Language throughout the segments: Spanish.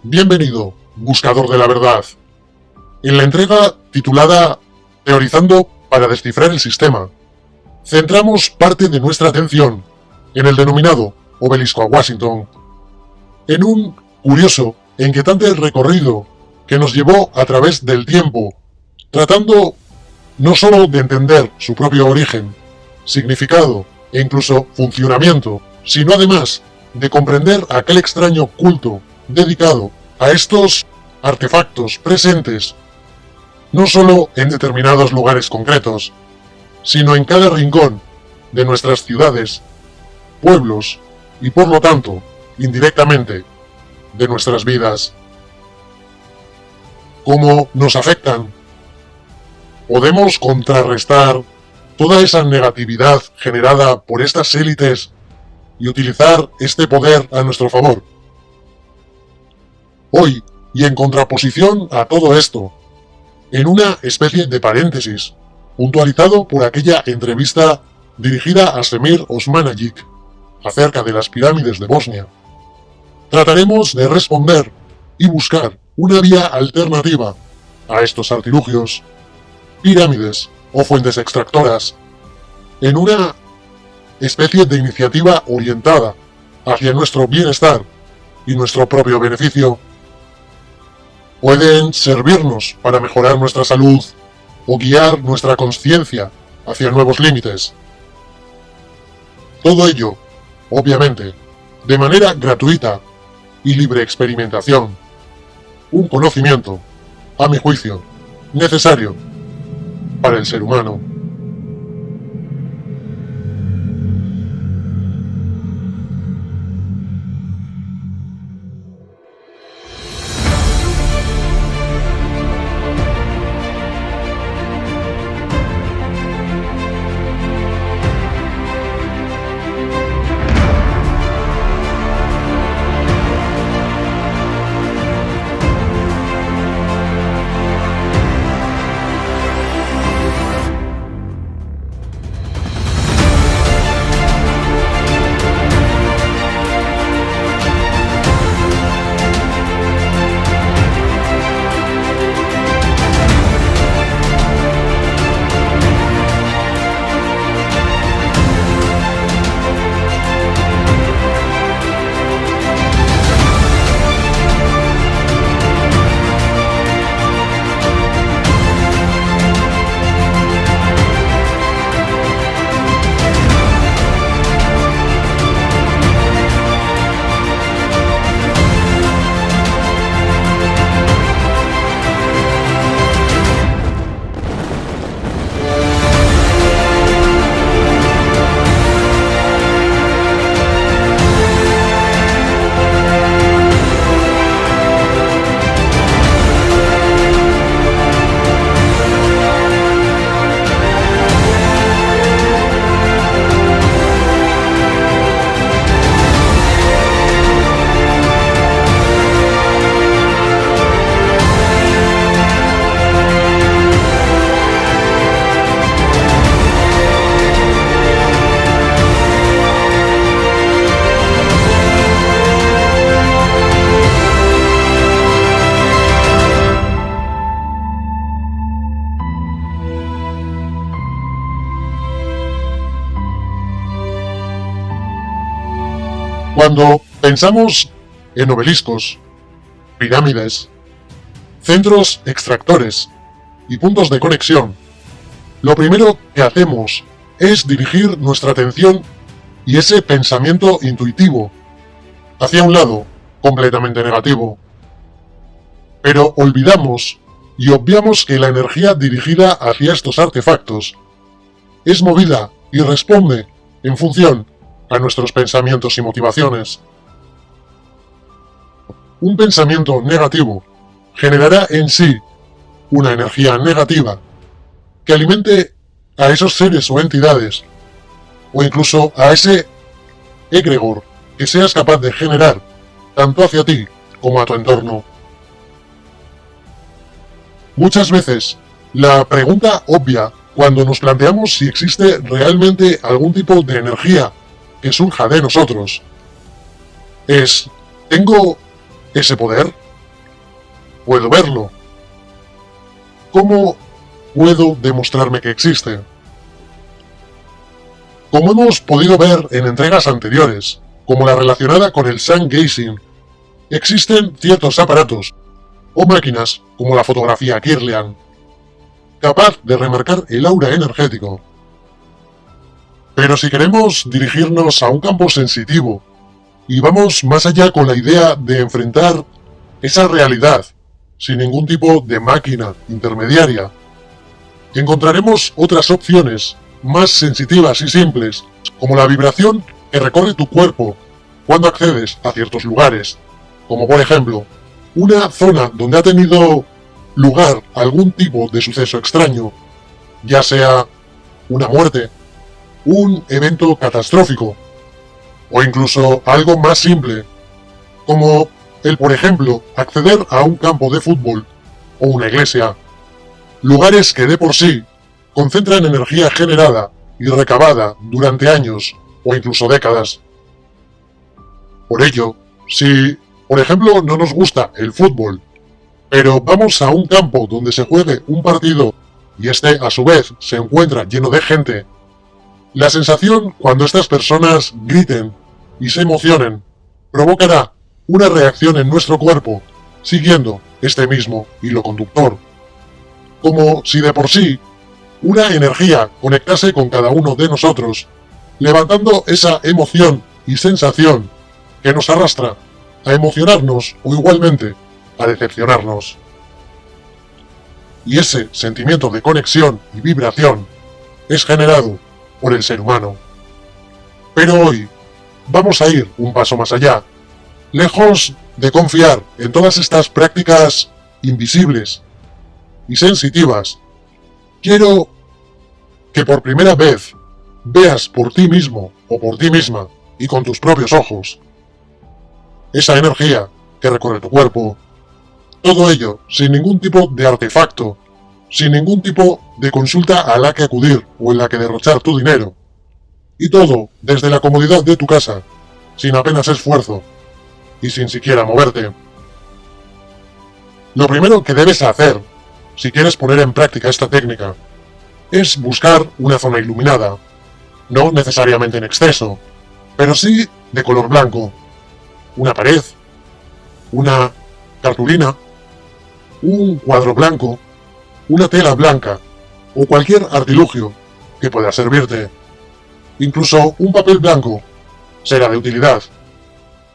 Bienvenido, buscador de la verdad. En la entrega titulada Teorizando para descifrar el sistema, centramos parte de nuestra atención en el denominado Obelisco a Washington, en un curioso e inquietante recorrido que nos llevó a través del tiempo, tratando no solo de entender su propio origen, significado e incluso funcionamiento, sino además de comprender aquel extraño culto dedicado a estos artefactos presentes no solo en determinados lugares concretos, sino en cada rincón de nuestras ciudades, pueblos y por lo tanto, indirectamente, de nuestras vidas. ¿Cómo nos afectan? ¿Podemos contrarrestar toda esa negatividad generada por estas élites y utilizar este poder a nuestro favor? Hoy, y en contraposición a todo esto, en una especie de paréntesis, puntualizado por aquella entrevista dirigida a Semir Osmanagic acerca de las pirámides de Bosnia, trataremos de responder y buscar una vía alternativa a estos artilugios, pirámides o fuentes extractoras, en una especie de iniciativa orientada hacia nuestro bienestar y nuestro propio beneficio. Pueden servirnos para mejorar nuestra salud o guiar nuestra conciencia hacia nuevos límites. Todo ello, obviamente, de manera gratuita y libre experimentación. Un conocimiento, a mi juicio, necesario para el ser humano. Cuando pensamos en obeliscos, pirámides, centros extractores y puntos de conexión, lo primero que hacemos es dirigir nuestra atención y ese pensamiento intuitivo hacia un lado completamente negativo. Pero olvidamos y obviamos que la energía dirigida hacia estos artefactos es movida y responde en función a nuestros pensamientos y motivaciones. Un pensamiento negativo generará en sí una energía negativa que alimente a esos seres o entidades, o incluso a ese egregor que seas capaz de generar tanto hacia ti como a tu entorno. Muchas veces, la pregunta obvia cuando nos planteamos si existe realmente algún tipo de energía que surja de nosotros es: ¿tengo ese poder? puedo verlo? ¿Cómo puedo demostrarme que existe? Como hemos podido ver en entregas anteriores, como la relacionada con el sun gazing, existen ciertos aparatos o máquinas, como la fotografía Kirlian, capaz de remarcar el aura energético. Pero si queremos dirigirnos a un campo sensitivo y vamos más allá con la idea de enfrentar esa realidad sin ningún tipo de máquina intermediaria, encontraremos otras opciones más sensitivas y simples, como la vibración que recorre tu cuerpo cuando accedes a ciertos lugares, como por ejemplo, una zona donde ha tenido lugar algún tipo de suceso extraño, ya sea una muerte, un evento catastrófico, o incluso algo más simple, como el, por ejemplo, acceder a un campo de fútbol o una iglesia, lugares que de por sí concentran energía generada y recabada durante años o incluso décadas. Por ello, si, por ejemplo, no nos gusta el fútbol, pero vamos a un campo donde se juegue un partido y este a su vez se encuentra lleno de gente, la sensación cuando estas personas griten y se emocionen provocará una reacción en nuestro cuerpo siguiendo este mismo hilo conductor, como si de por sí una energía conectase con cada uno de nosotros, levantando esa emoción y sensación que nos arrastra a emocionarnos o igualmente a decepcionarnos. Y ese sentimiento de conexión y vibración es generado por el ser humano. Pero hoy vamos a ir un paso más allá, lejos de confiar en todas estas prácticas invisibles y sensitivas. Quiero que por primera vez veas por ti mismo o por ti misma y con tus propios ojos esa energía que recorre tu cuerpo. Todo ello sin ningún tipo de artefacto, sin ningún tipo de consulta a la que acudir o en la que derrochar tu dinero. Y todo desde la comodidad de tu casa, sin apenas esfuerzo y sin siquiera moverte. Lo primero que debes hacer, si quieres poner en práctica esta técnica, es buscar una zona iluminada, no necesariamente en exceso, pero sí de color blanco, una pared, una cartulina, un cuadro blanco, una tela blanca o cualquier artilugio que pueda servirte. Incluso un papel blanco será de utilidad,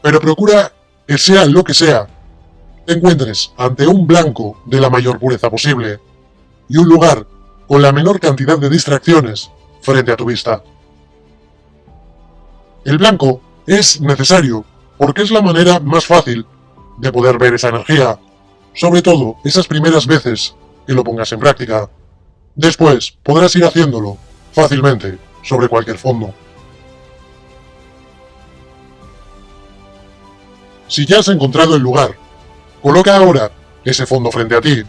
pero procura que sea lo que sea, te encuentres ante un blanco de la mayor pureza posible y un lugar con la menor cantidad de distracciones frente a tu vista. El blanco es necesario porque es la manera más fácil de poder ver esa energía, sobre todo esas primeras veces que lo pongas en práctica. Después podrás ir haciéndolo fácilmente sobre cualquier fondo. Si ya has encontrado el lugar, coloca ahora ese fondo frente a ti.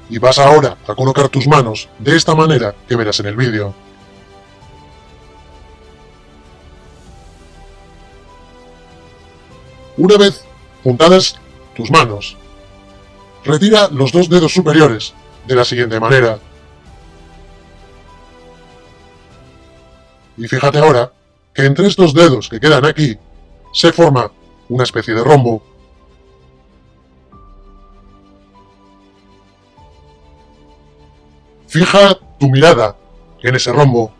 Y vas ahora a colocar tus manos de esta manera que verás en el vídeo. Una vez juntadas tus manos, retira los dos dedos superiores de la siguiente manera. Y fíjate ahora que entre estos dedos que quedan aquí se forma una especie de rombo. Fija tu mirada en ese rombo,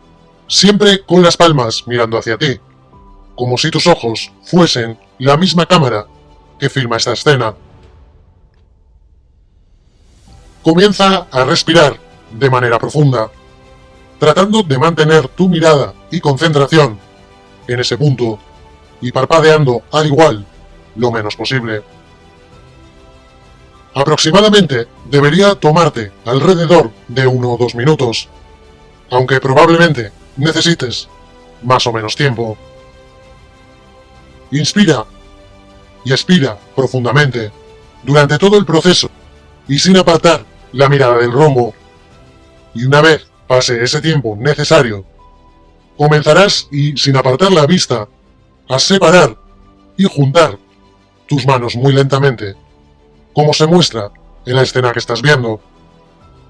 siempre con las palmas mirando hacia ti, como si tus ojos fuesen la misma cámara que filma esta escena. Comienza a respirar de manera profunda, tratando de mantener tu mirada y concentración en ese punto y parpadeando al igual lo menos posible. Aproximadamente debería tomarte alrededor de 1 o 2 minutos, aunque probablemente necesites más o menos tiempo. Inspira y expira profundamente durante todo el proceso y sin apartar la mirada del rombo. Y una vez pase ese tiempo necesario, comenzarás y sin apartar la vista a separar y juntar tus manos muy lentamente como se muestra en la escena que estás viendo,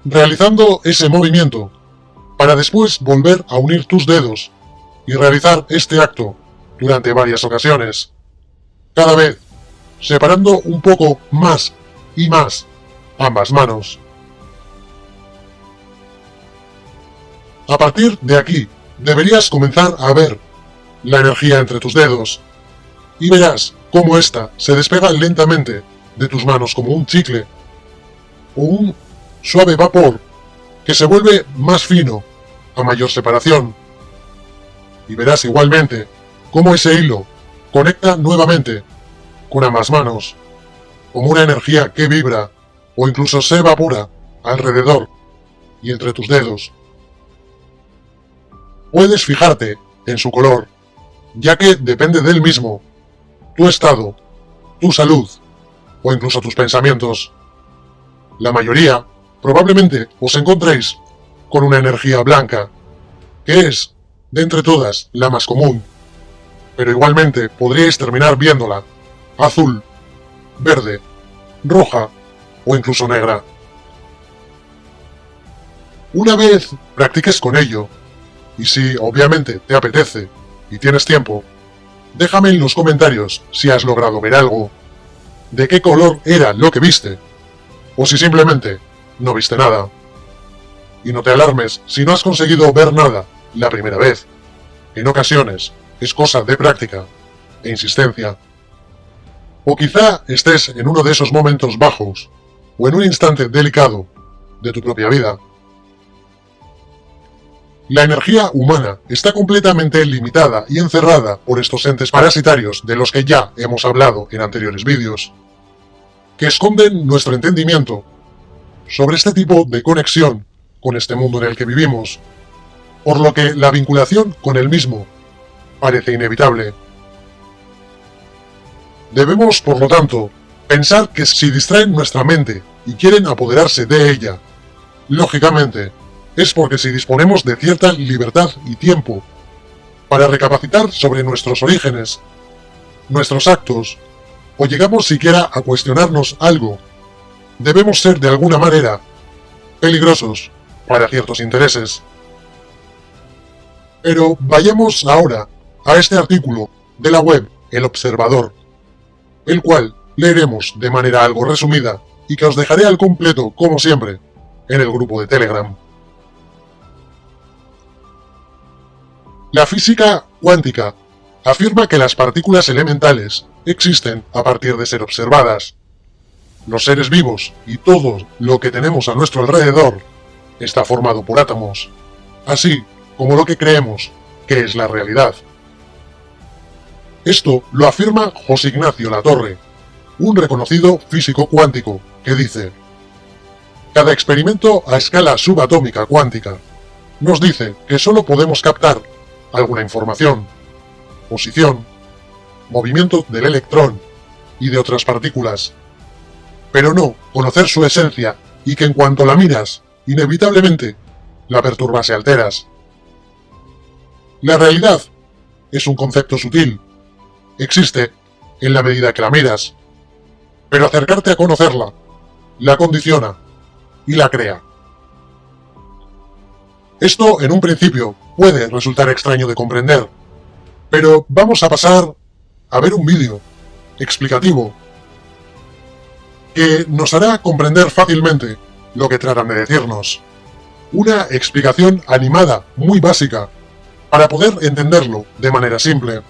realizando ese movimiento para después volver a unir tus dedos y realizar este acto durante varias ocasiones, cada vez separando un poco más y más ambas manos. A partir de aquí, deberías comenzar a ver la energía entre tus dedos y verás cómo ésta se despega lentamente de tus manos como un chicle o un suave vapor que se vuelve más fino a mayor separación. Y verás igualmente cómo ese hilo conecta nuevamente con ambas manos, como una energía que vibra o incluso se evapora alrededor y entre tus dedos. Puedes fijarte en su color, ya que depende del mismo, tu estado, tu salud o incluso tus pensamientos. La mayoría probablemente os encontréis con una energía blanca, que es, de entre todas, la más común, pero igualmente podríais terminar viéndola azul, verde, roja o incluso negra. Una vez practiques con ello, y si obviamente te apetece y tienes tiempo, déjame en los comentarios si has logrado ver algo, de qué color era lo que viste, o si simplemente no viste nada. Y no te alarmes si no has conseguido ver nada la primera vez. En ocasiones es cosa de práctica e insistencia. O quizá estés en uno de esos momentos bajos, o en un instante delicado de tu propia vida. La energía humana está completamente limitada y encerrada por estos entes parasitarios de los que ya hemos hablado en anteriores vídeos, que esconden nuestro entendimiento sobre este tipo de conexión con este mundo en el que vivimos, por lo que la vinculación con el mismo parece inevitable. Debemos, por lo tanto, pensar que si distraen nuestra mente y quieren apoderarse de ella, lógicamente, es porque si disponemos de cierta libertad y tiempo para recapacitar sobre nuestros orígenes, nuestros actos, o llegamos siquiera a cuestionarnos algo, debemos ser de alguna manera peligrosos para ciertos intereses. Pero vayamos ahora a este artículo de la web El Observador, el cual leeremos de manera algo resumida y que os dejaré al completo, como siempre, en el grupo de Telegram. La física cuántica afirma que las partículas elementales existen a partir de ser observadas. Los seres vivos y todo lo que tenemos a nuestro alrededor está formado por átomos, así como lo que creemos que es la realidad. Esto lo afirma José Ignacio Latorre, un reconocido físico cuántico, que dice: cada experimento a escala subatómica cuántica nos dice que solo podemos captar alguna información, posición, movimiento del electrón y de otras partículas, pero no conocer su esencia y que en cuanto la miras, inevitablemente, la perturbas y alteras. La realidad es un concepto sutil, existe en la medida que la miras, pero acercarte a conocerla, la condiciona y la crea. Esto en un principio puede resultar extraño de comprender, pero vamos a pasar a ver un vídeo explicativo que nos hará comprender fácilmente lo que tratan de decirnos. Una explicación animada muy básica para poder entenderlo de manera simple.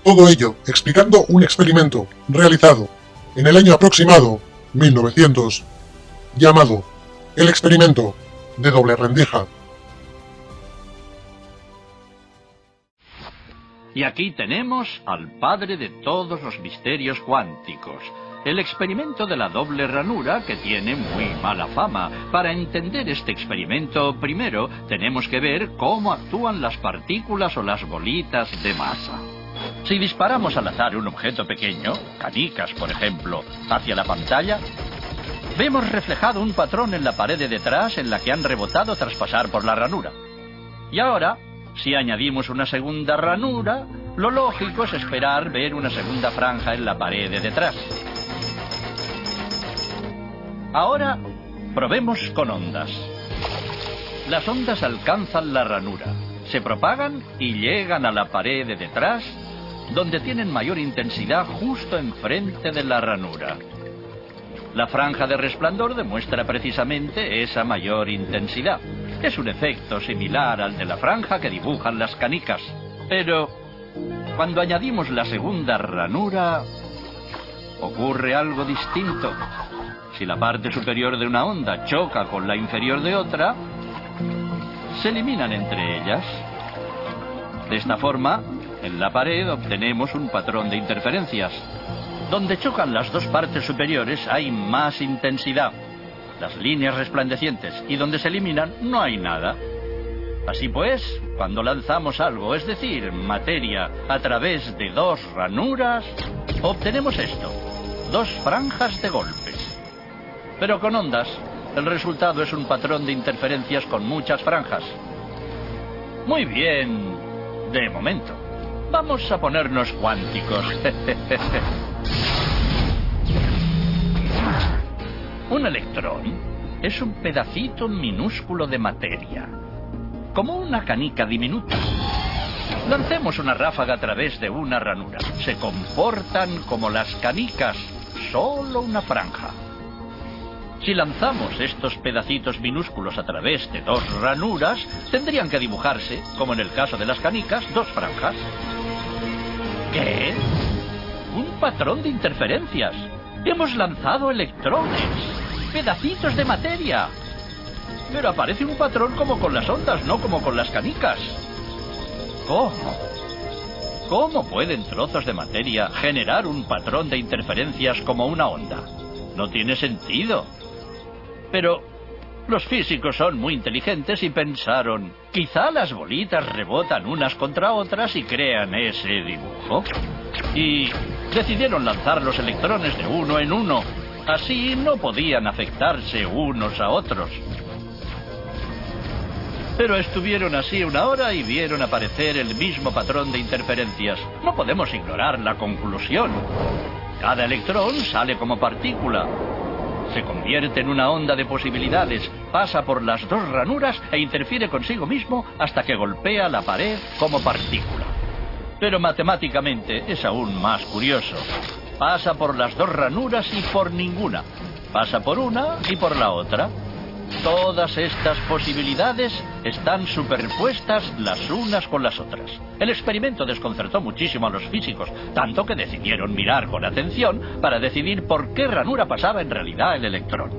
Todo ello explicando un experimento realizado en el año aproximado 1900, llamado el experimento de doble rendija. Y aquí tenemos al padre de todos los misterios cuánticos, el experimento de la doble ranura, que tiene muy mala fama. Para entender este experimento, primero tenemos que ver cómo actúan las partículas o las bolitas de masa. Si disparamos al azar un objeto pequeño, canicas por ejemplo, hacia la pantalla, vemos reflejado un patrón en la pared de detrás en la que han rebotado tras pasar por la ranura. Y ahora, si añadimos una segunda ranura, lo lógico es esperar ver una segunda franja en la pared de detrás. Ahora probemos con ondas. Las ondas alcanzan la ranura, se propagan y llegan a la pared de detrás, donde tienen mayor intensidad justo enfrente de la ranura. La franja de resplandor demuestra precisamente esa mayor intensidad. Es un efecto similar al de la franja que dibujan las canicas. Pero cuando añadimos la segunda ranura, ocurre algo distinto. Si la parte superior de una onda choca con la inferior de otra, se eliminan entre ellas. De esta forma, en la pared obtenemos un patrón de interferencias. Donde chocan las dos partes superiores hay más intensidad, las líneas resplandecientes, y donde se eliminan no hay nada. Así pues, cuando lanzamos algo, es decir, materia, a través de dos ranuras, obtenemos esto, dos franjas de golpes. Pero con ondas, el resultado es un patrón de interferencias con muchas franjas. Muy bien, de momento. Vamos a ponernos cuánticos. Un electrón es un pedacito minúsculo de materia, como una canica diminuta. Lancemos una ráfaga a través de una ranura. Se comportan como las canicas, solo una franja. Si lanzamos estos pedacitos minúsculos a través de dos ranuras, tendrían que dibujarse, como en el caso de las canicas, dos franjas. ¿Qué? Un patrón de interferencias. Hemos lanzado electrones, pedacitos de materia. Pero aparece un patrón como con las ondas, no como con las canicas. ¿Cómo? ¿Cómo pueden trozos de materia generar un patrón de interferencias como una onda? No tiene sentido. Pero los físicos son muy inteligentes y pensaron, quizá las bolitas rebotan unas contra otras y crean ese dibujo. Y decidieron lanzar los electrones de uno en uno. Así no podían afectarse unos a otros. Pero estuvieron así una hora y vieron aparecer el mismo patrón de interferencias. No podemos ignorar la conclusión. Cada electrón sale como partícula. Se convierte en una onda de posibilidades, pasa por las dos ranuras e interfiere consigo mismo hasta que golpea la pared como partícula. Pero matemáticamente es aún más curioso. Pasa por las dos ranuras y por ninguna. Pasa por una y por la otra. Todas estas posibilidades están superpuestas las unas con las otras. El experimento desconcertó muchísimo a los físicos, tanto que decidieron mirar con atención para decidir por qué ranura pasaba en realidad el electrón.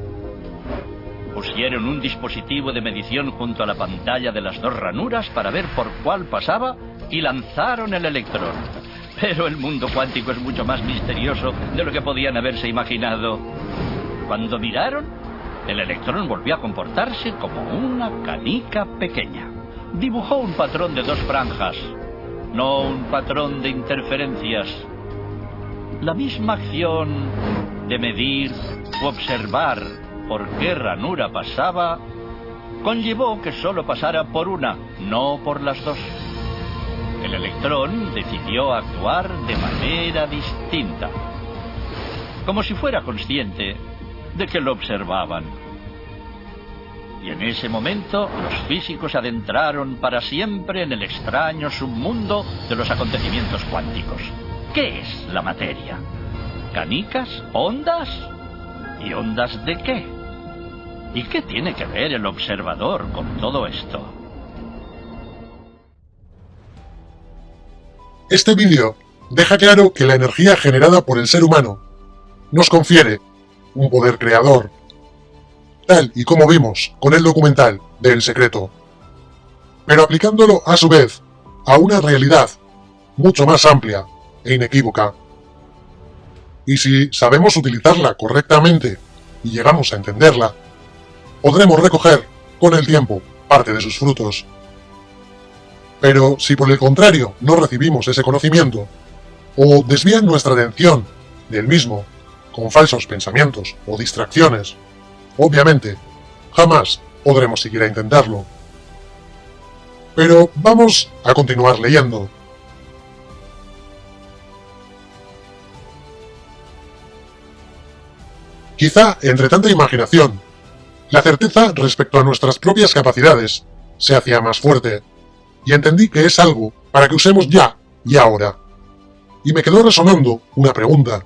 Pusieron un dispositivo de medición junto a la pantalla de las dos ranuras para ver por cuál pasaba y lanzaron el electrón. Pero el mundo cuántico es mucho más misterioso de lo que podían haberse imaginado. Cuando miraron, el electrón volvió a comportarse como una canica pequeña. Dibujó un patrón de dos franjas, no un patrón de interferencias. La misma acción de medir u observar por qué ranura pasaba conllevó que solo pasara por una, no por las dos. El electrón decidió actuar de manera distinta, como si fuera consciente de que lo observaban. Y en ese momento los físicos se adentraron para siempre en el extraño submundo de los acontecimientos cuánticos. ¿Qué es la materia? ¿Canicas? ¿Ondas? ¿Y ondas de qué? ¿Y qué tiene que ver el observador con todo esto? Este vídeo deja claro que la energía generada por el ser humano nos confiere un poder creador, tal y como vimos con el documental de El Secreto, pero aplicándolo a su vez a una realidad mucho más amplia e inequívoca. Y si sabemos utilizarla correctamente y llegamos a entenderla, podremos recoger con el tiempo parte de sus frutos. Pero si por el contrario no recibimos ese conocimiento, o desvían nuestra atención del mismo con falsos pensamientos o distracciones, obviamente, jamás podremos siquiera intentarlo. Pero vamos a continuar leyendo. Quizá, entre tanta imaginación, la certeza respecto a nuestras propias capacidades se hacía más fuerte, y entendí que es algo para que usemos ya y ahora. Y me quedó resonando una pregunta.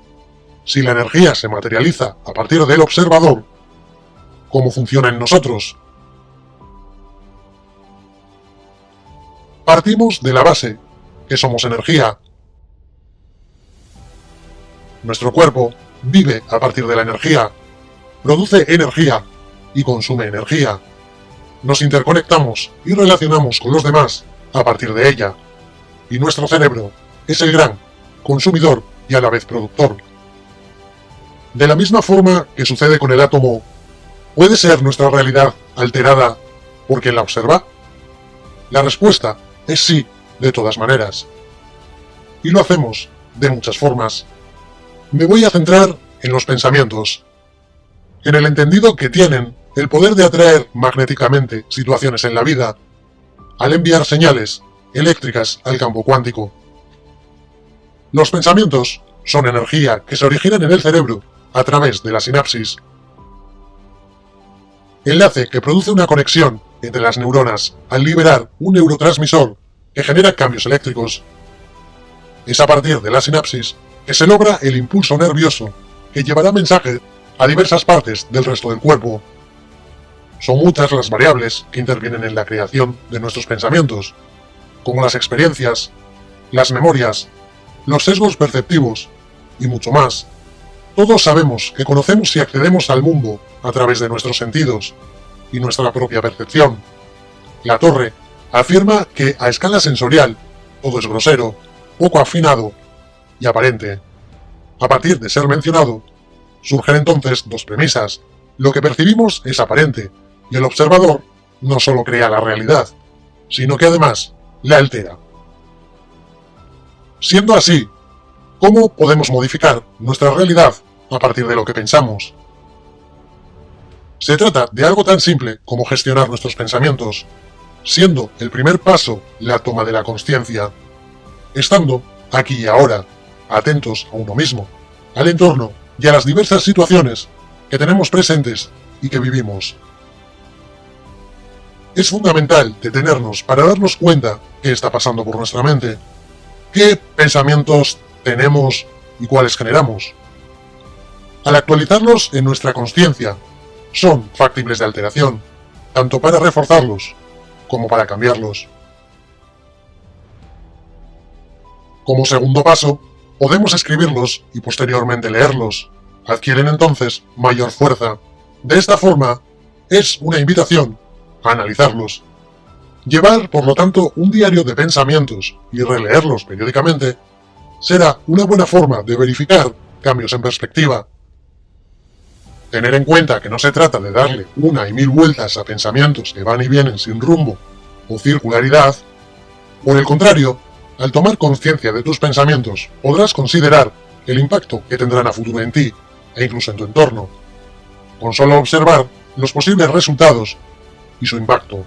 Si la energía se materializa a partir del observador, ¿cómo funciona en nosotros? Partimos de la base, que somos energía. Nuestro cuerpo vive a partir de la energía, produce energía y consume energía. Nos interconectamos y relacionamos con los demás a partir de ella. Y nuestro cerebro es el gran consumidor y a la vez productor. De la misma forma que sucede con el átomo, ¿puede ser nuestra realidad alterada por quien la observa? La respuesta es sí, de todas maneras. Y lo hacemos de muchas formas. Me voy a centrar en los pensamientos, en el entendido que tienen el poder de atraer magnéticamente situaciones en la vida, al enviar señales eléctricas al campo cuántico. Los pensamientos son energía que se originan en el cerebro a través de la sinapsis, enlace que produce una conexión entre las neuronas al liberar un neurotransmisor que genera cambios eléctricos. Es a partir de la sinapsis que se logra el impulso nervioso que llevará mensajes a diversas partes del resto del cuerpo. Son muchas las variables que intervienen en la creación de nuestros pensamientos, como las experiencias, las memorias, los sesgos perceptivos y mucho más. Todos sabemos que conocemos y accedemos al mundo a través de nuestros sentidos y nuestra propia percepción. La Torre afirma que a escala sensorial todo es grosero, poco afinado y aparente. A partir de ser mencionado, surgen entonces dos premisas. Lo que percibimos es aparente, y el observador no solo crea la realidad, sino que además la altera. Siendo así, ¿cómo podemos modificar nuestra realidad a partir de lo que pensamos? Se trata de algo tan simple como gestionar nuestros pensamientos, siendo el primer paso la toma de la consciencia, estando aquí y ahora, atentos a uno mismo, al entorno y a las diversas situaciones que tenemos presentes y que vivimos. Es fundamental detenernos para darnos cuenta qué está pasando por nuestra mente, qué pensamientos tenemos y cuáles generamos. Al actualizarlos en nuestra consciencia, son factibles de alteración, tanto para reforzarlos como para cambiarlos. Como segundo paso, podemos escribirlos y posteriormente leerlos. Adquieren entonces mayor fuerza. De esta forma, es una invitación a analizarlos. Llevar, por lo tanto, un diario de pensamientos y releerlos periódicamente será una buena forma de verificar cambios en perspectiva. Tener en cuenta que no se trata de darle una y mil vueltas a pensamientos que van y vienen sin rumbo o circularidad. Por el contrario, al tomar conciencia de tus pensamientos, podrás considerar el impacto que tendrán a futuro en ti e incluso en tu entorno. Con solo observar los posibles resultados y su impacto,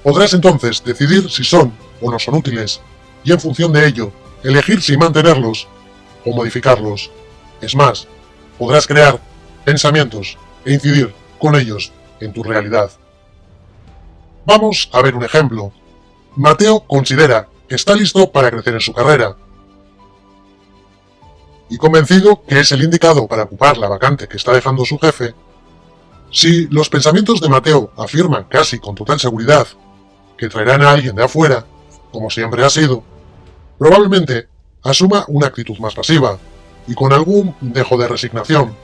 podrás entonces decidir si son o no son útiles y en función de ello, elegir si mantenerlos o modificarlos. Es más, podrás crear pensamientos e incidir con ellos en tu realidad. Vamos a ver un ejemplo. Mateo considera que está listo para crecer en su carrera y convencido que es el indicado para ocupar la vacante que está dejando su jefe. Si los pensamientos de Mateo afirman casi con total seguridad que traerán a alguien de afuera, como siempre ha sido, probablemente asuma una actitud más pasiva y con algún dejo de resignación.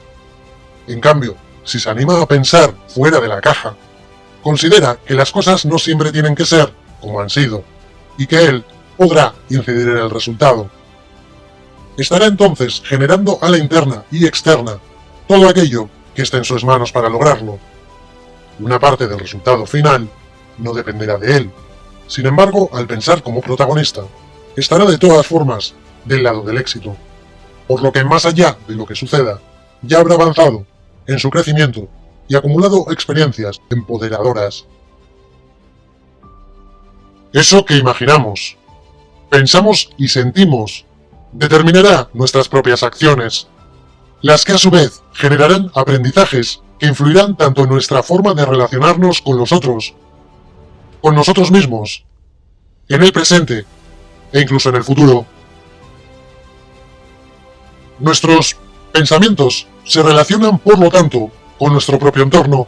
En cambio, si se anima a pensar fuera de la caja, considera que las cosas no siempre tienen que ser como han sido, y que él podrá incidir en el resultado. Estará entonces generando a la interna y externa todo aquello que esté en sus manos para lograrlo. Una parte del resultado final no dependerá de él. Sin embargo, al pensar como protagonista, estará de todas formas del lado del éxito, por lo que más allá de lo que suceda, ya habrá avanzado en su crecimiento y acumulado experiencias empoderadoras. Eso que imaginamos, pensamos y sentimos determinará nuestras propias acciones. las que a su vez generarán aprendizajes que influirán tanto en nuestra forma de relacionarnos con los otros, con nosotros mismos, en el presente e incluso en el futuro. Nuestros pensamientos se relacionan, por lo tanto, con nuestro propio entorno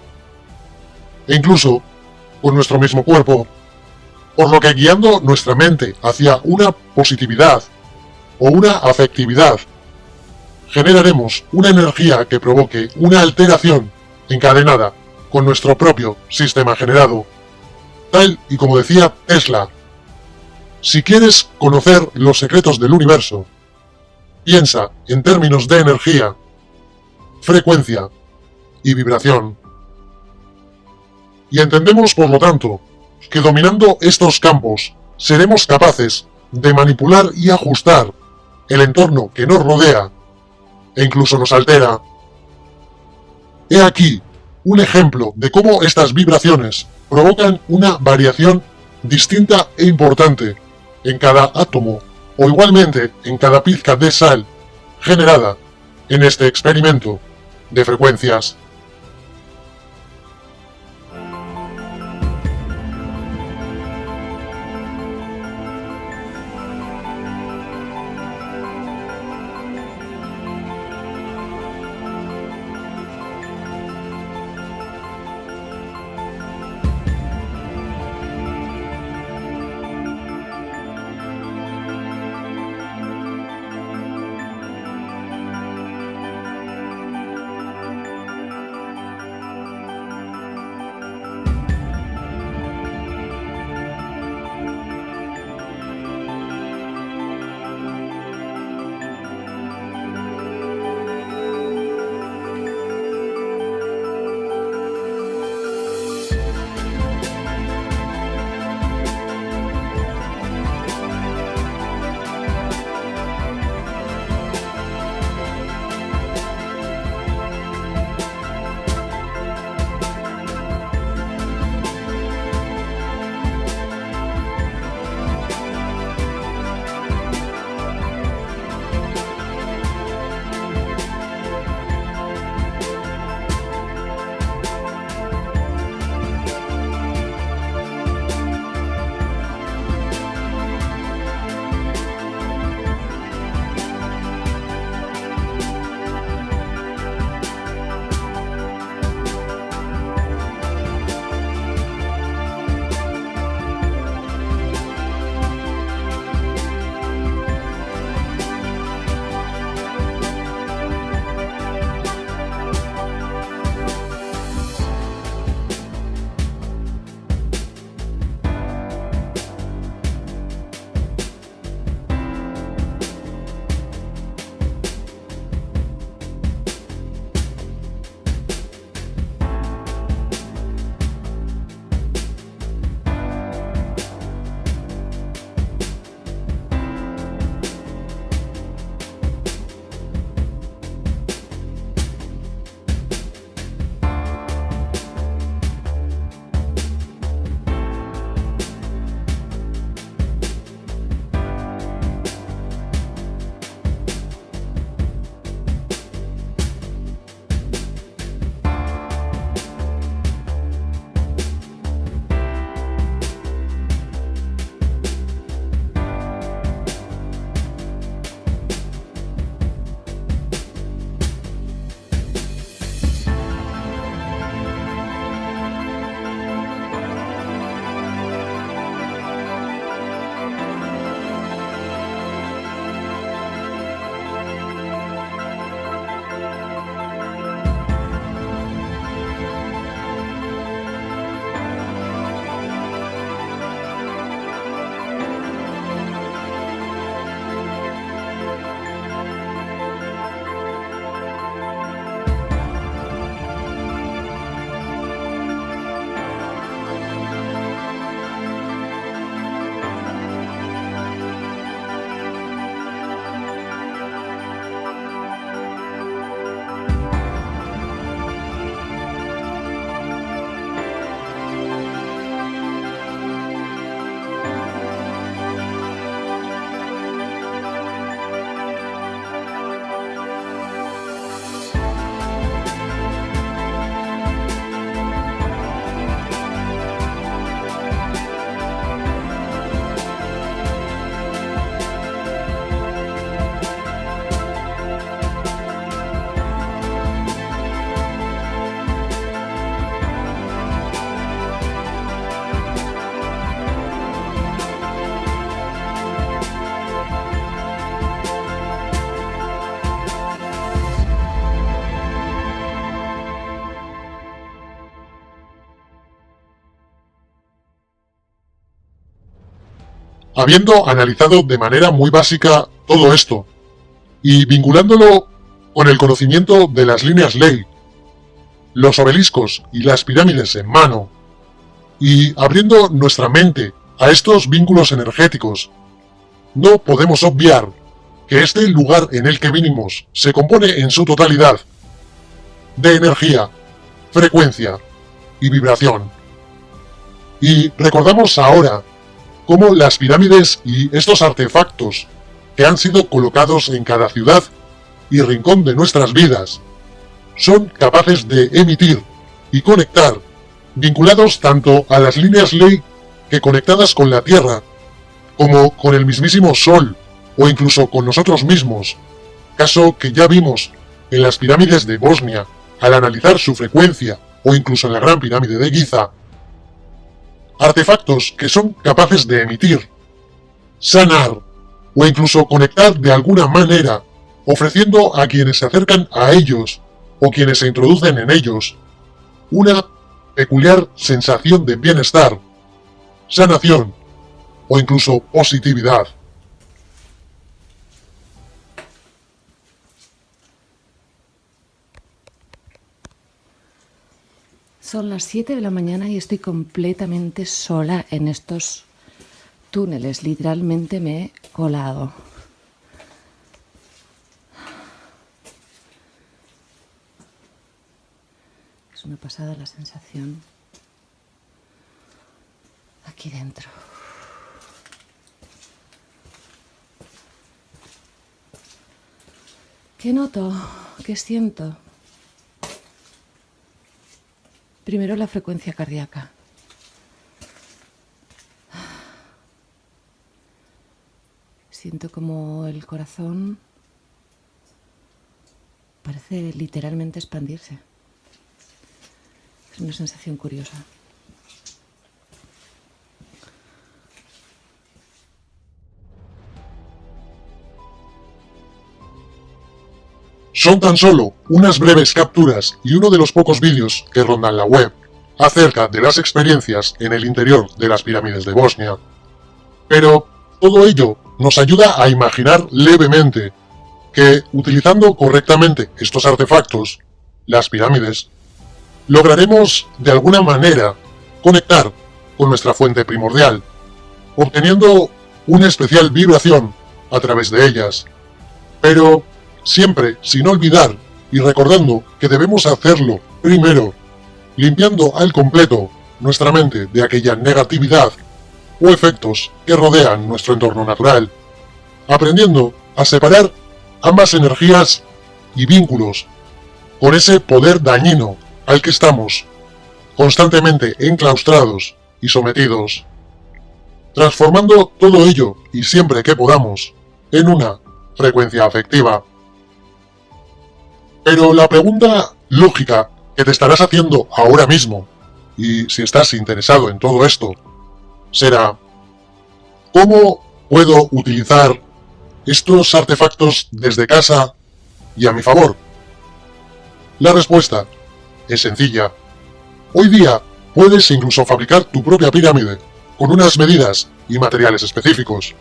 e incluso con nuestro mismo cuerpo, por lo que guiando nuestra mente hacia una positividad o una afectividad, generaremos una energía que provoque una alteración encadenada con nuestro propio sistema generado. Tal y como decía Tesla, si quieres conocer los secretos del universo, piensa en términos de energía, frecuencia y vibración. Y entendemos, por lo tanto, que dominando estos campos seremos capaces de manipular y ajustar el entorno que nos rodea e incluso nos altera. He aquí un ejemplo de cómo estas vibraciones provocan una variación distinta e importante en cada átomo o igualmente en cada pizca de sal generada en este experimento de frecuencias. Habiendo analizado de manera muy básica todo esto, y vinculándolo con el conocimiento de las líneas ley, los obeliscos y las pirámides en mano, y abriendo nuestra mente a estos vínculos energéticos, no podemos obviar que este lugar en el que vinimos se compone en su totalidad de energía, frecuencia y vibración. Y recordamos ahora cómo las pirámides y estos artefactos que han sido colocados en cada ciudad y rincón de nuestras vidas son capaces de emitir y conectar, vinculados tanto a las líneas ley que conectadas con la Tierra, como con el mismísimo Sol o incluso con nosotros mismos, caso que ya vimos en las pirámides de Bosnia al analizar su frecuencia o incluso en la Gran Pirámide de Giza. Artefactos que son capaces de emitir, sanar o incluso conectar de alguna manera, ofreciendo a quienes se acercan a ellos o quienes se introducen en ellos una peculiar sensación de bienestar, sanación o incluso positividad. Son las 7 de la mañana y estoy completamente sola en estos túneles. Literalmente me he colado. Es una pasada la sensación aquí dentro. ¿Qué noto? ¿Qué siento? Primero la frecuencia cardíaca. Siento como el corazón parece literalmente expandirse. Es una sensación curiosa. Son tan solo unas breves capturas y uno de los pocos vídeos que rondan la web acerca de las experiencias en el interior de las pirámides de Bosnia. Pero todo ello nos ayuda a imaginar levemente que, utilizando correctamente estos artefactos, las pirámides, lograremos de alguna manera conectar con nuestra fuente primordial, obteniendo una especial vibración a través de ellas. Pero siempre sin olvidar y recordando que debemos hacerlo primero, limpiando al completo nuestra mente de aquella negatividad o efectos que rodean nuestro entorno natural, aprendiendo a separar ambas energías y vínculos con ese poder dañino al que estamos constantemente enclaustrados y sometidos, transformando todo ello y siempre que podamos en una frecuencia afectiva. Pero la pregunta lógica que te estarás haciendo ahora mismo, y si estás interesado en todo esto, será: ¿cómo puedo utilizar estos artefactos desde casa y a mi favor? La respuesta es sencilla. Hoy día puedes incluso fabricar tu propia pirámide con unas medidas y materiales específicos.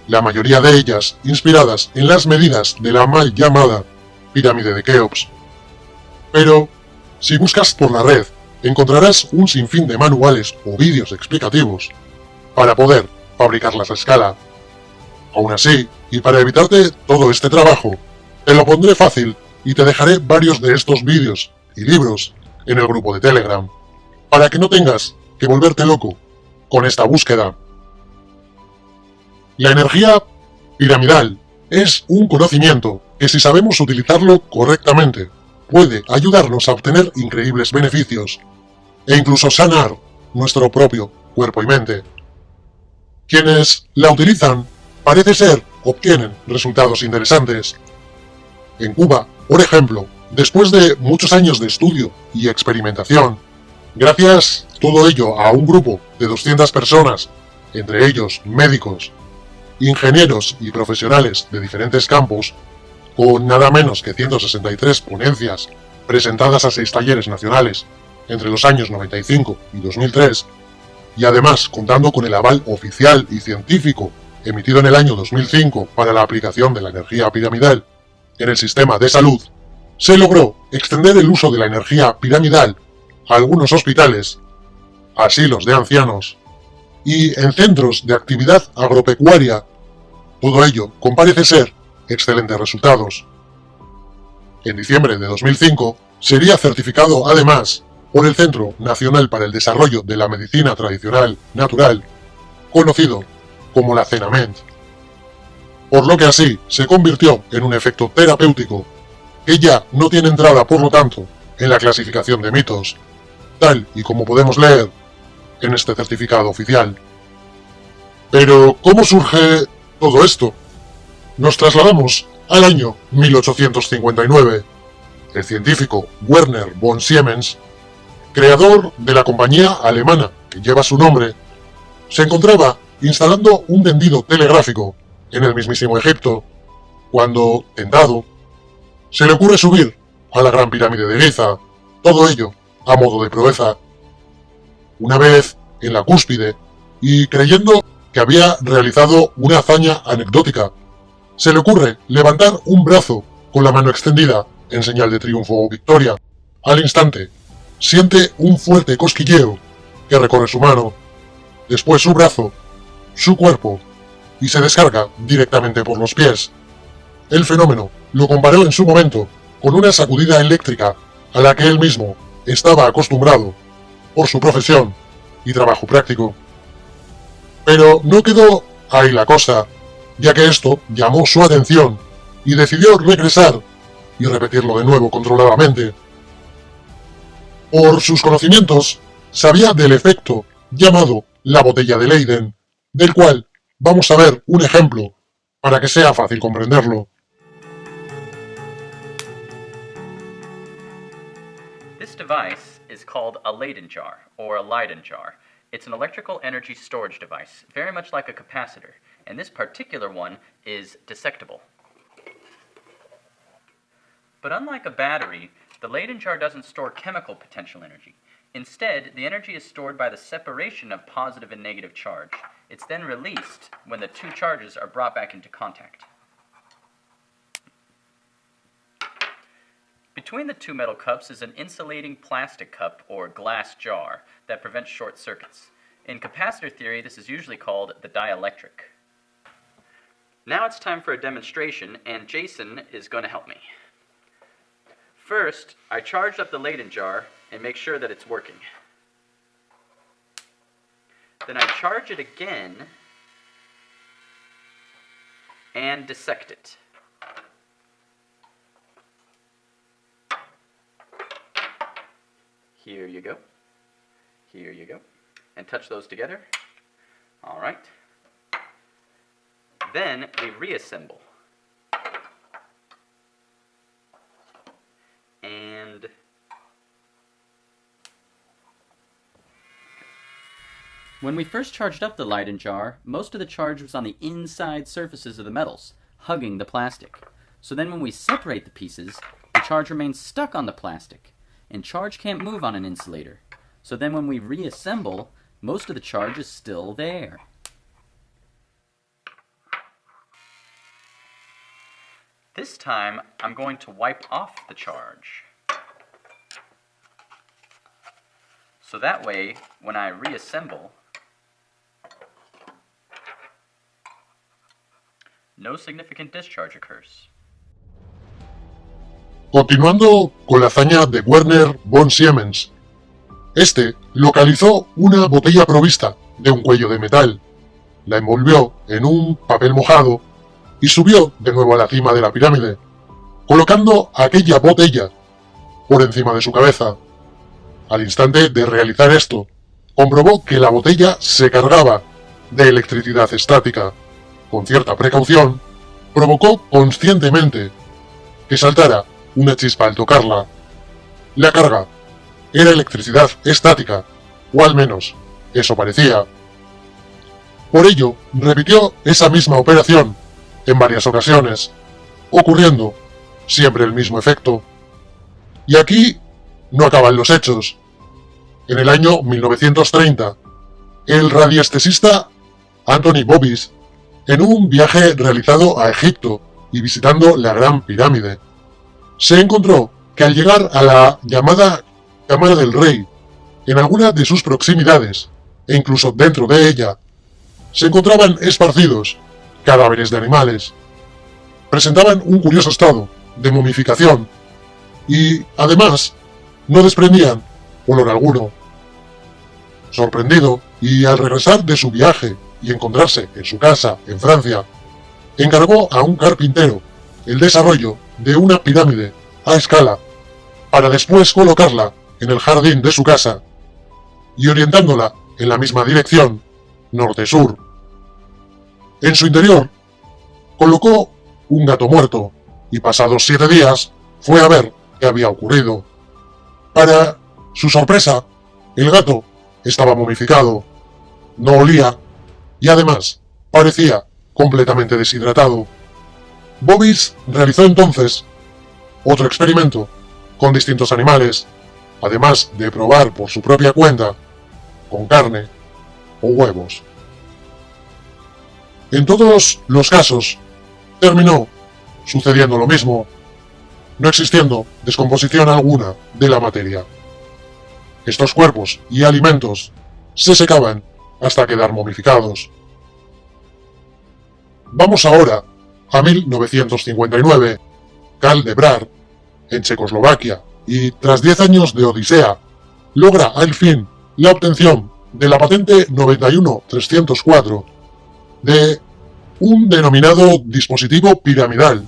La mayoría de ellas inspiradas en las medidas de la mal llamada pirámide de Keops. Pero, si buscas por la red, encontrarás un sinfín de manuales o vídeos explicativos para poder fabricarlas a escala. Aún así, y para evitarte todo este trabajo, te lo pondré fácil y te dejaré varios de estos vídeos y libros en el grupo de Telegram, para que no tengas que volverte loco con esta búsqueda. La energía piramidal es un conocimiento que, si sabemos utilizarlo correctamente, puede ayudarnos a obtener increíbles beneficios e incluso sanar nuestro propio cuerpo y mente. Quienes la utilizan, parece ser, obtienen resultados interesantes. En Cuba, por ejemplo, después de muchos años de estudio y experimentación, gracias todo ello a un grupo de 200 personas, entre ellos médicos, ingenieros y profesionales de diferentes campos, con nada menos que 163 ponencias presentadas a 6 talleres nacionales entre los años 95 y 2003, y además contando con el aval oficial y científico emitido en el año 2005 para la aplicación de la energía piramidal en el sistema de salud, se logró extender el uso de la energía piramidal a algunos hospitales, asilos de ancianos y en centros de actividad agropecuaria, todo ello con parece ser excelentes resultados. En diciembre de 2005 sería certificado además por el Centro Nacional para el Desarrollo de la Medicina Tradicional Natural, conocido como la CENAMENT, por lo que así se convirtió en un efecto terapéutico que ya no tiene entrada, por lo tanto, en la clasificación de mitos, tal y como podemos leer en este certificado oficial. Pero, ¿cómo surge todo esto? Nos trasladamos al año 1859. El científico Werner von Siemens, creador de la compañía alemana que lleva su nombre, se encontraba instalando un tendido telegráfico en el mismísimo Egipto, cuando, tentado, se le ocurre subir a la Gran Pirámide de Giza, todo ello a modo de proeza. Una vez en la cúspide, y creyendo que había realizado una hazaña anecdótica, se le ocurre levantar un brazo con la mano extendida en señal de triunfo o victoria. Al instante, siente un fuerte cosquilleo que recorre su mano, después su brazo, su cuerpo, y se descarga directamente por los pies. El fenómeno lo comparó en su momento con una sacudida eléctrica a la que él mismo estaba acostumbrado por su profesión y trabajo práctico. Pero no quedó ahí la cosa, ya que esto llamó su atención y decidió regresar y repetirlo de nuevo controladamente. Por sus conocimientos, sabía del efecto llamado la botella de Leyden, del cual vamos a ver un ejemplo para que sea fácil comprenderlo. This device is called a Leyden jar, or a Leyden jar. It's an electrical energy storage device, very much like a capacitor, and this particular one is dissectable. But unlike a battery, the Leyden jar doesn't store chemical potential energy. Instead, the energy is stored by the separation of positive and negative charge. It's then released when the two charges are brought back into contact. Between the two metal cups is an insulating plastic cup, or glass jar, that prevents short circuits. In capacitor theory, this is usually called the dielectric. Now it's time for a demonstration, and Jason is going to help me. First, I charged up the Leyden jar and make sure that it's working. Then I charge it again and dissect it. Here you go. Here you go. And touch those together. All right. Then we reassemble. And when we first charged up the Leyden jar, most of the charge was on the inside surfaces of the metals, hugging the plastic. So then when we separate the pieces, the charge remains stuck on the plastic, and charge can't move on an insulator. So then when we reassemble, most of the charge is still there. This time, I'm going to wipe off the charge. So that way, when I reassemble, no significant discharge occurs. Continuando con la hazaña de Werner von Siemens, este localizó una botella provista de un cuello de metal, la envolvió en un papel mojado y subió de nuevo a la cima de la pirámide, colocando aquella botella por encima de su cabeza. Al instante de realizar esto, comprobó que la botella se cargaba de electricidad estática. Con cierta precaución, provocó conscientemente que saltara una chispa al tocarla. La carga era electricidad estática, o al menos eso parecía. Por ello, repitió esa misma operación en varias ocasiones, ocurriendo siempre el mismo efecto. Y aquí no acaban los hechos. En el año 1930, el radiestesista Anthony Bovis, en un viaje realizado a Egipto y visitando la Gran Pirámide, se encontró que al llegar a la llamada Cámara del Rey, en alguna de sus proximidades, e incluso dentro de ella, se encontraban esparcidos cadáveres de animales. Presentaban un curioso estado de momificación y, además, no desprendían olor alguno. Sorprendido, y al regresar de su viaje y encontrarse en su casa en Francia, encargó a un carpintero el desarrollo de una pirámide a escala para después colocarla en el jardín de su casa y orientándola en la misma dirección, norte-sur. En su interior, colocó un gato muerto y pasados 7 días fue a ver qué había ocurrido. Para su sorpresa, el gato estaba momificado, no olía y además parecía completamente deshidratado. Bovis realizó entonces otro experimento con distintos animales, además de probar por su propia cuenta con carne o huevos. En todos los casos, terminó sucediendo lo mismo, no existiendo descomposición alguna de la materia. Estos cuerpos y alimentos se secaban hasta quedar momificados. Vamos ahora a 1959. Karl de Brar, en Checoslovaquia, y tras 10 años de odisea, logra al fin la obtención de la patente 91304 de un denominado dispositivo piramidal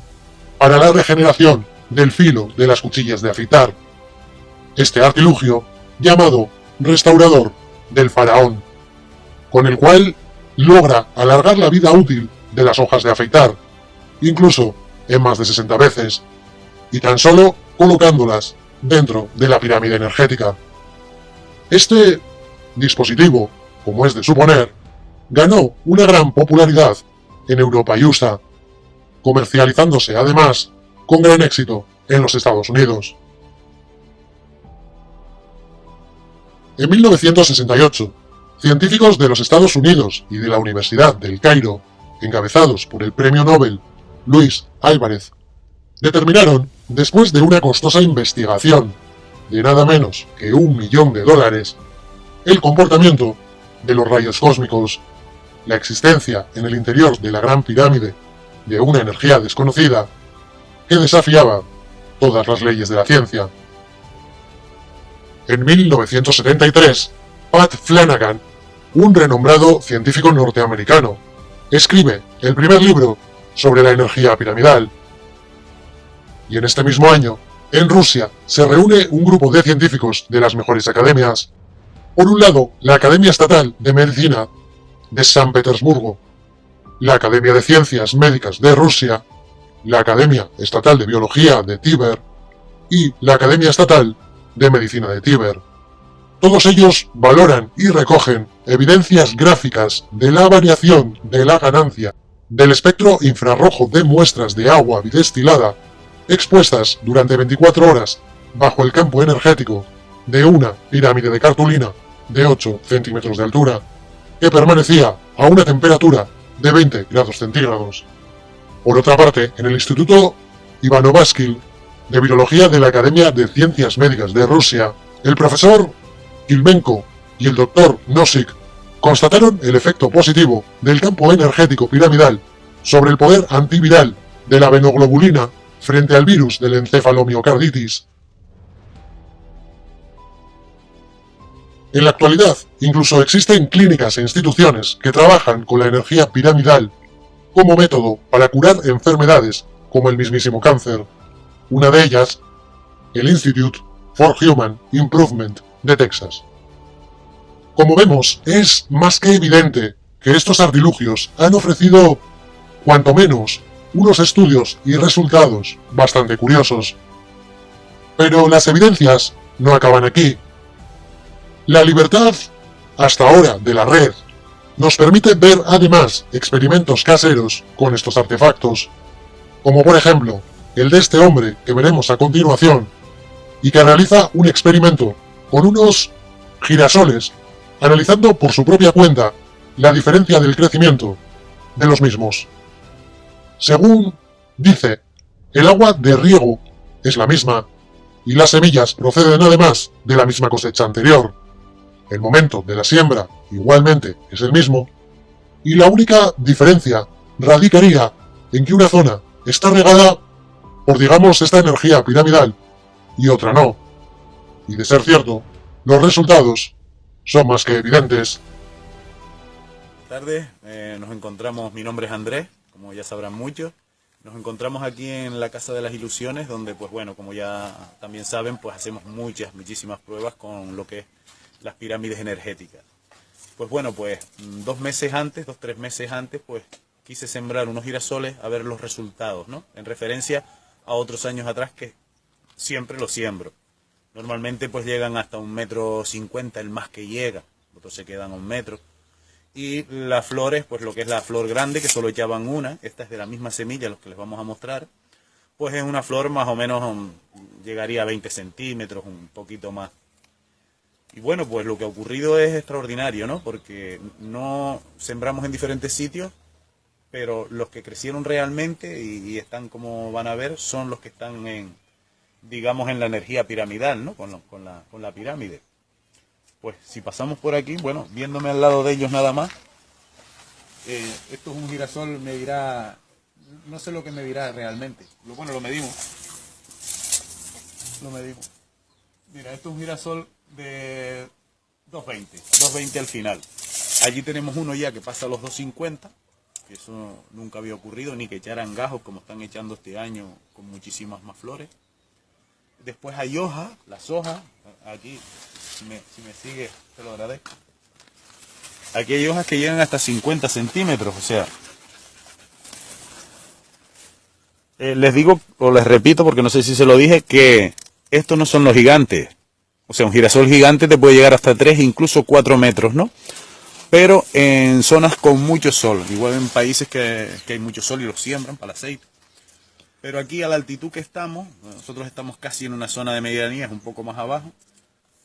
para la regeneración del filo de las cuchillas de afeitar. Este artilugio, llamado restaurador del faraón, con el cual logra alargar la vida útil de las hojas de afeitar, incluso en más de 60 veces, y tan solo colocándolas dentro de la pirámide energética. Este dispositivo, como es de suponer, ganó una gran popularidad en Europa y USA, comercializándose además con gran éxito en los Estados Unidos. En 1968, científicos de los Estados Unidos y de la Universidad del Cairo, encabezados por el premio Nobel Luis Álvarez, determinaron, después de una costosa investigación de nada menos que $1 millón, el comportamiento de los rayos cósmicos, la existencia en el interior de la Gran Pirámide de una energía desconocida que desafiaba todas las leyes de la ciencia. En 1973, Pat Flanagan, un renombrado científico norteamericano, escribe el primer libro sobre la energía piramidal. Y en este mismo año, en Rusia, se reúne un grupo de científicos de las mejores academias. Por un lado, la Academia Estatal de Medicina de San Petersburgo, la Academia de Ciencias Médicas de Rusia, la Academia Estatal de Biología de Tver y la Academia Estatal de Medicina de Tver. Todos ellos valoran y recogen evidencias gráficas de la variación de la ganancia del espectro infrarrojo de muestras de agua bidestilada expuestas durante 24 horas bajo el campo energético de una pirámide de cartulina de 8 centímetros de altura, que permanecía a una temperatura de 20 grados centígrados. Por otra parte, en el Instituto Ivano-Vaskil de Virología de la Academia de Ciencias Médicas de Rusia, el profesor Kilmenko y el doctor Nosik constataron el efecto positivo del campo energético piramidal sobre el poder antiviral de la venoglobulina frente al virus del encefalomiocarditis. En la actualidad, incluso existen clínicas e instituciones que trabajan con la energía piramidal como método para curar enfermedades como el mismísimo cáncer. Una de ellas, el Institute for Human Improvement de Texas. Como vemos, es más que evidente que estos artilugios han ofrecido, cuanto menos, unos estudios y resultados bastante curiosos. Pero las evidencias no acaban aquí. La libertad, hasta ahora, de la red, nos permite ver además experimentos caseros con estos artefactos, como por ejemplo el de este hombre que veremos a continuación, y que realiza un experimento con unos girasoles analizando por su propia cuenta la diferencia del crecimiento de los mismos. Según dice, el agua de riego es la misma y las semillas proceden además de la misma cosecha anterior. El momento de la siembra igualmente es el mismo y la única diferencia radicaría en que una zona está regada por, digamos, esta energía piramidal y otra no. Y de ser cierto, los resultados son más que evidentes. Buenas tardes, nos encontramos, mi nombre es Andrés, como ya sabrán muchos. Nos encontramos aquí en la Casa de las Ilusiones, donde, pues bueno, como ya también saben, pues hacemos muchísimas pruebas con lo que es las pirámides energéticas. Pues bueno, pues 2 meses antes, 2-3 meses antes, pues quise sembrar unos girasoles a ver los resultados, ¿no? En referencia a otros años atrás que siempre los siembro. Normalmente pues llegan hasta 1,50 m, el más que llega, otros se quedan a 1 metro. Y las flores, pues lo que es la flor grande, que solo echaban una, esta es de la misma semilla, los que les vamos a mostrar, pues es una flor más o menos, llegaría a 20 centímetros, un poquito más. Y bueno, pues lo que ha ocurrido es extraordinario, ¿no? Porque no sembramos en diferentes sitios, pero los que crecieron realmente y están, como van a ver, son los que están en, digamos, en la energía piramidal, ¿no? Con la pirámide. Pues si pasamos por aquí, bueno, viéndome al lado de ellos nada más, esto es un girasol, me dirá, no sé lo que me dirá realmente. Bueno, lo medimos. Mira, esto es un girasol de 220 al final. Allí tenemos uno ya que pasa a los 250, que eso nunca había ocurrido, ni que echaran gajos como están echando este año con muchísimas más flores. Después hay hojas, las hojas, aquí, si me sigue, te lo agradezco. Aquí hay hojas que llegan hasta 50 centímetros, o sea. Les digo, o les repito, porque no sé si se lo dije, que estos no son los gigantes. O sea, un girasol gigante te puede llegar hasta 3, incluso 4 metros, ¿no? Pero en zonas con mucho sol, igual en países que hay mucho sol y los siembran para el aceite. Pero aquí a la altitud que estamos, nosotros estamos casi en una zona de medianía, es un poco más abajo,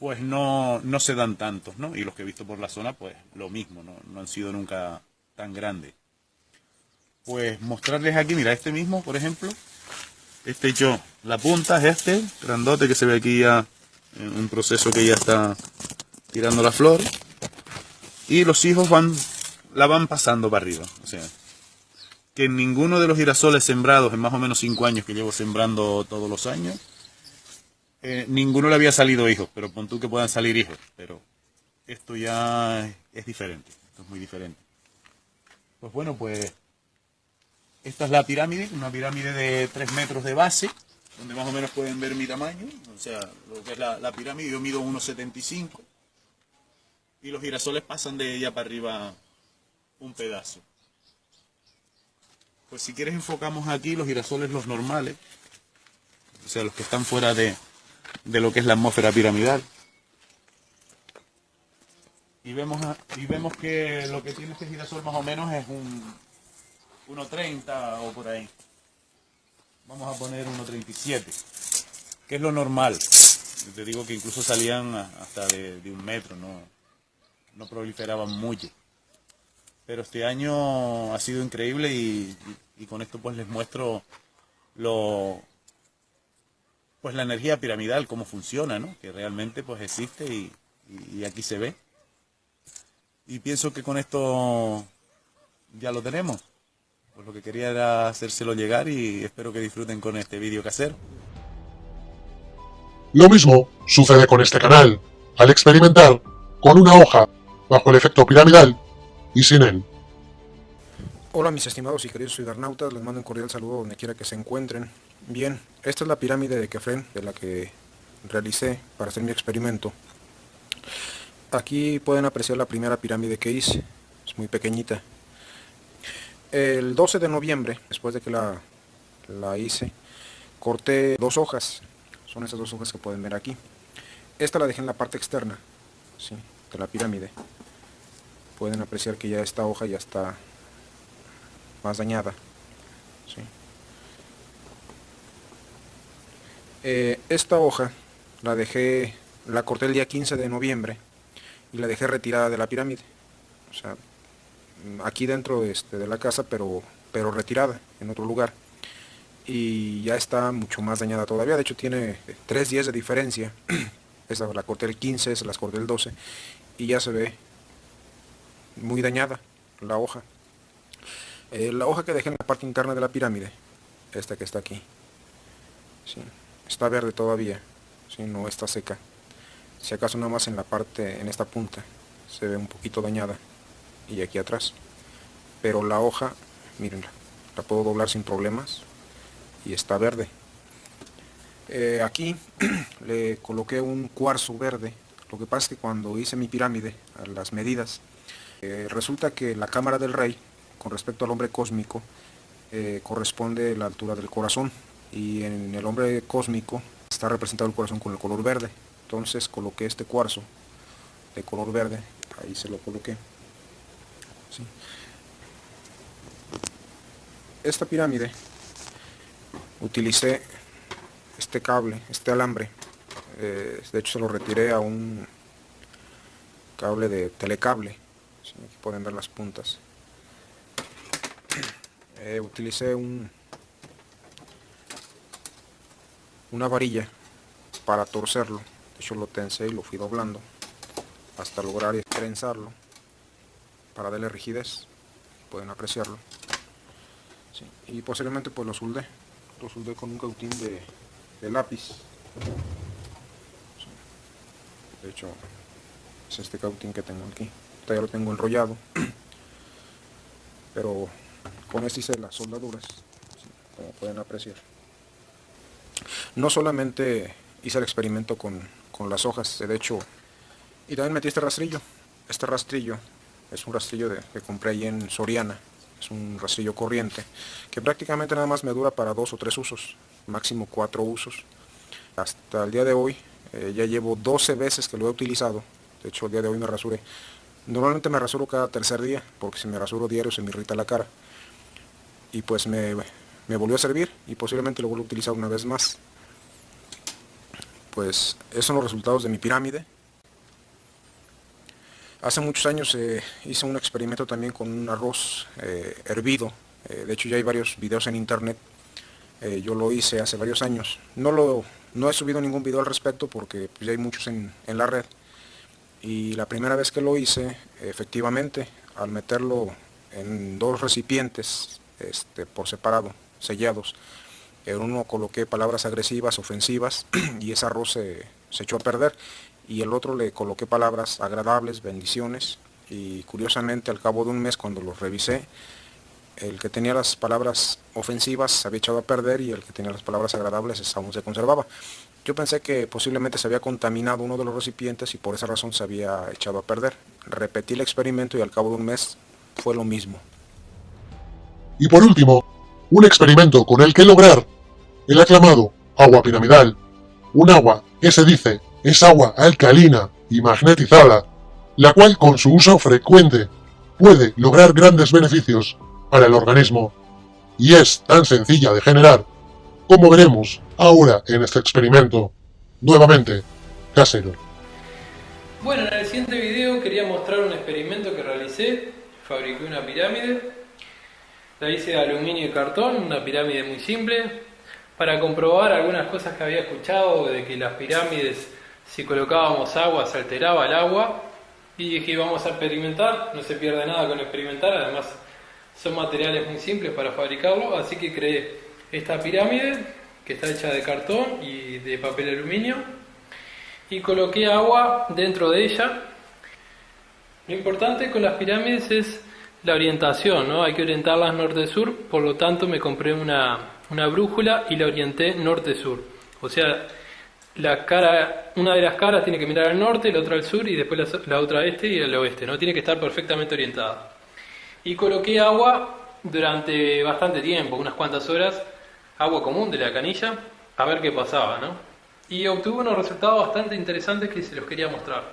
pues no se dan tantos, ¿no? Y los que he visto por la zona, pues lo mismo, no han sido nunca tan grandes. Pues mostrarles aquí, mira, este mismo, por ejemplo, este hecho, la punta es este, grandote que se ve aquí ya en un proceso que ya está tirando la flor. Y los hijos la van pasando para arriba, o sea, que en ninguno de los girasoles sembrados en más o menos 5 años que llevo sembrando todos los años, ninguno le había salido hijos, pero pon tú que puedan salir hijos, pero esto ya es diferente, esto es muy diferente. Pues bueno, pues esta es la pirámide, una pirámide de 3 metros de base, donde más o menos pueden ver mi tamaño, o sea, lo que es la pirámide, yo mido 1,75 y los girasoles pasan de ella para arriba un pedazo. Pues si quieres enfocamos aquí los girasoles, los normales, o sea, los que están fuera de lo que es la atmósfera piramidal. Y vemos que lo que tiene este girasol más o menos es un 1,30 o por ahí. Vamos a poner 1,37, que es lo normal. Te digo que incluso salían hasta de 1 metro, no proliferaban mucho. Pero este año ha sido increíble y con esto pues les muestro pues la energía piramidal, cómo funciona, ¿no? Que realmente pues existe y aquí se ve. Y pienso que con esto ya lo tenemos. Pues lo que quería era hacérselo llegar y espero que disfruten con este vídeo casero. Lo mismo sucede con este canal, al experimentar con una hoja bajo el efecto piramidal y sin él. Hola mis estimados y queridos cibernautas, les mando un cordial saludo donde quiera que se encuentren. Bien, esta es la pirámide de Kefren, de la que realicé para hacer mi experimento. Aquí pueden apreciar la primera pirámide que hice, es muy pequeñita. El 12 de noviembre, después de que la hice, corté 2 hojas, son esas 2 hojas que pueden ver aquí. Esta la dejé en la parte externa, ¿sí?, de la pirámide. Pueden apreciar que ya esta hoja ya está más dañada, ¿sí? Esta hoja la corté el día 15 de noviembre y la dejé retirada de la pirámide. O sea, aquí dentro de la casa, pero retirada en otro lugar. Y ya está mucho más dañada todavía. De hecho tiene 3 días de diferencia. Esa la corté el 15, esa las corté el 12 y ya se ve muy dañada la hoja. La hoja que dejé en la parte interna de la pirámide, esta que está aquí, sí, está verde todavía, sí, no está seca. Si acaso nada más en la parte, en esta punta, se ve un poquito dañada y aquí atrás. Pero la hoja, mírenla, la puedo doblar sin problemas y está verde. Aquí le coloqué un cuarzo verde. Lo que pasa es que cuando hice mi pirámide, a las medidas, resulta que la cámara del rey, con respecto al hombre cósmico, corresponde la altura del corazón. Y en el hombre cósmico está representado el corazón con el color verde. Entonces coloqué este cuarzo de color verde, ahí se lo coloqué. Sí. Esta pirámide utilicé este cable, este alambre, de hecho se lo retiré a un cable de telecable, ¿sí? Aquí pueden ver las puntas. Utilicé una varilla para torcerlo, de hecho lo tensé y lo fui doblando hasta lograr trenzarlo para darle rigidez, pueden apreciarlo. Sí. Y posteriormente pues lo soldé con un cautín de lápiz. Sí. De hecho es este cautín que tengo aquí, ya lo tengo enrollado, pero con este hice las soldaduras, sí, como pueden apreciar. No solamente hice el experimento con las hojas, de hecho, y también metí este rastrillo. Este rastrillo es un rastrillo que compré ahí en Soriana. Es un rastrillo corriente que prácticamente nada más me dura para 2 o 3 usos, máximo 4 usos. Hasta el día de hoy ya llevo 12 veces que lo he utilizado. De hecho el día de hoy me rasuré. Normalmente me rasuro cada tercer día, porque si me rasuro diario se me irrita la cara. Y pues me volvió a servir y posiblemente lo vuelvo a utilizar una vez más. Pues esos son los resultados de mi pirámide. Hace muchos años hice un experimento también con un arroz hervido. De hecho ya hay varios videos en internet. Yo lo hice hace varios años. No he subido ningún video al respecto porque pues, ya hay muchos en la red. Y la primera vez que lo hice, efectivamente, al meterlo en 2 recipientes por separado, sellados, en uno coloqué palabras agresivas, ofensivas, y ese arroz se echó a perder. Y el otro le coloqué palabras agradables, bendiciones, y curiosamente al cabo de un mes cuando los revisé, el que tenía las palabras ofensivas se había echado a perder y el que tenía las palabras agradables aún se conservaba. Yo pensé que posiblemente se había contaminado uno de los recipientes y por esa razón se había echado a perder. Repetí el experimento y al cabo de un mes fue lo mismo. Y por último, un experimento con el que lograr el aclamado agua piramidal, un agua que se dice es agua alcalina y magnetizada, la cual con su uso frecuente puede lograr grandes beneficios para el organismo, y es tan sencilla de generar como veremos ahora en este experimento, nuevamente casero. Bueno, en el siguiente video quería mostrar un experimento que realicé. Fabriqué una pirámide, la hice de aluminio y cartón, una pirámide muy simple, para comprobar algunas cosas que había escuchado de que las pirámides, si colocábamos agua, se alteraba el agua, y dije vamos a experimentar, no se pierde nada con experimentar, además son materiales muy simples para fabricarlo, así que creé esta pirámide que está hecha de cartón y de papel aluminio y coloqué agua dentro de ella. Lo importante con las pirámides es la orientación, ¿no? Hay que orientarlas norte-sur, por lo tanto me compré una brújula y la orienté norte-sur, o sea, una de las caras tiene que mirar al norte, la otra al sur y después la otra al este y al oeste, ¿no? Tiene que estar perfectamente orientada. Y coloqué agua durante bastante tiempo, unas cuantas horas, agua común de la canilla, a ver qué pasaba, ¿no? Y obtuve unos resultados bastante interesantes que se los quería mostrar.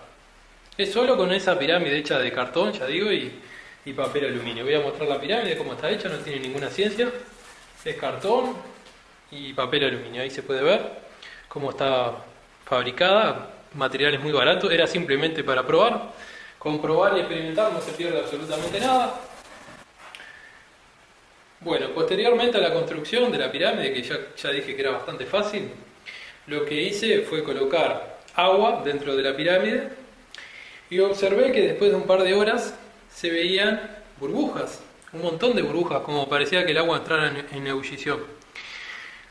Es solo con esa pirámide hecha de cartón, ya digo, y papel aluminio. Voy a mostrar la pirámide, cómo está hecha, no tiene ninguna ciencia. Es cartón y papel aluminio, ahí se puede ver cómo está fabricada, materiales muy baratos, era simplemente para probar. comprobar y experimentar, no se pierde absolutamente nada. Bueno, posteriormente a la construcción de la pirámide, que ya dije que era bastante fácil, lo que hice fue colocar agua dentro de la pirámide y observé que después de un par de horas se veían burbujas, un montón de burbujas, como parecía que el agua entrara en ebullición.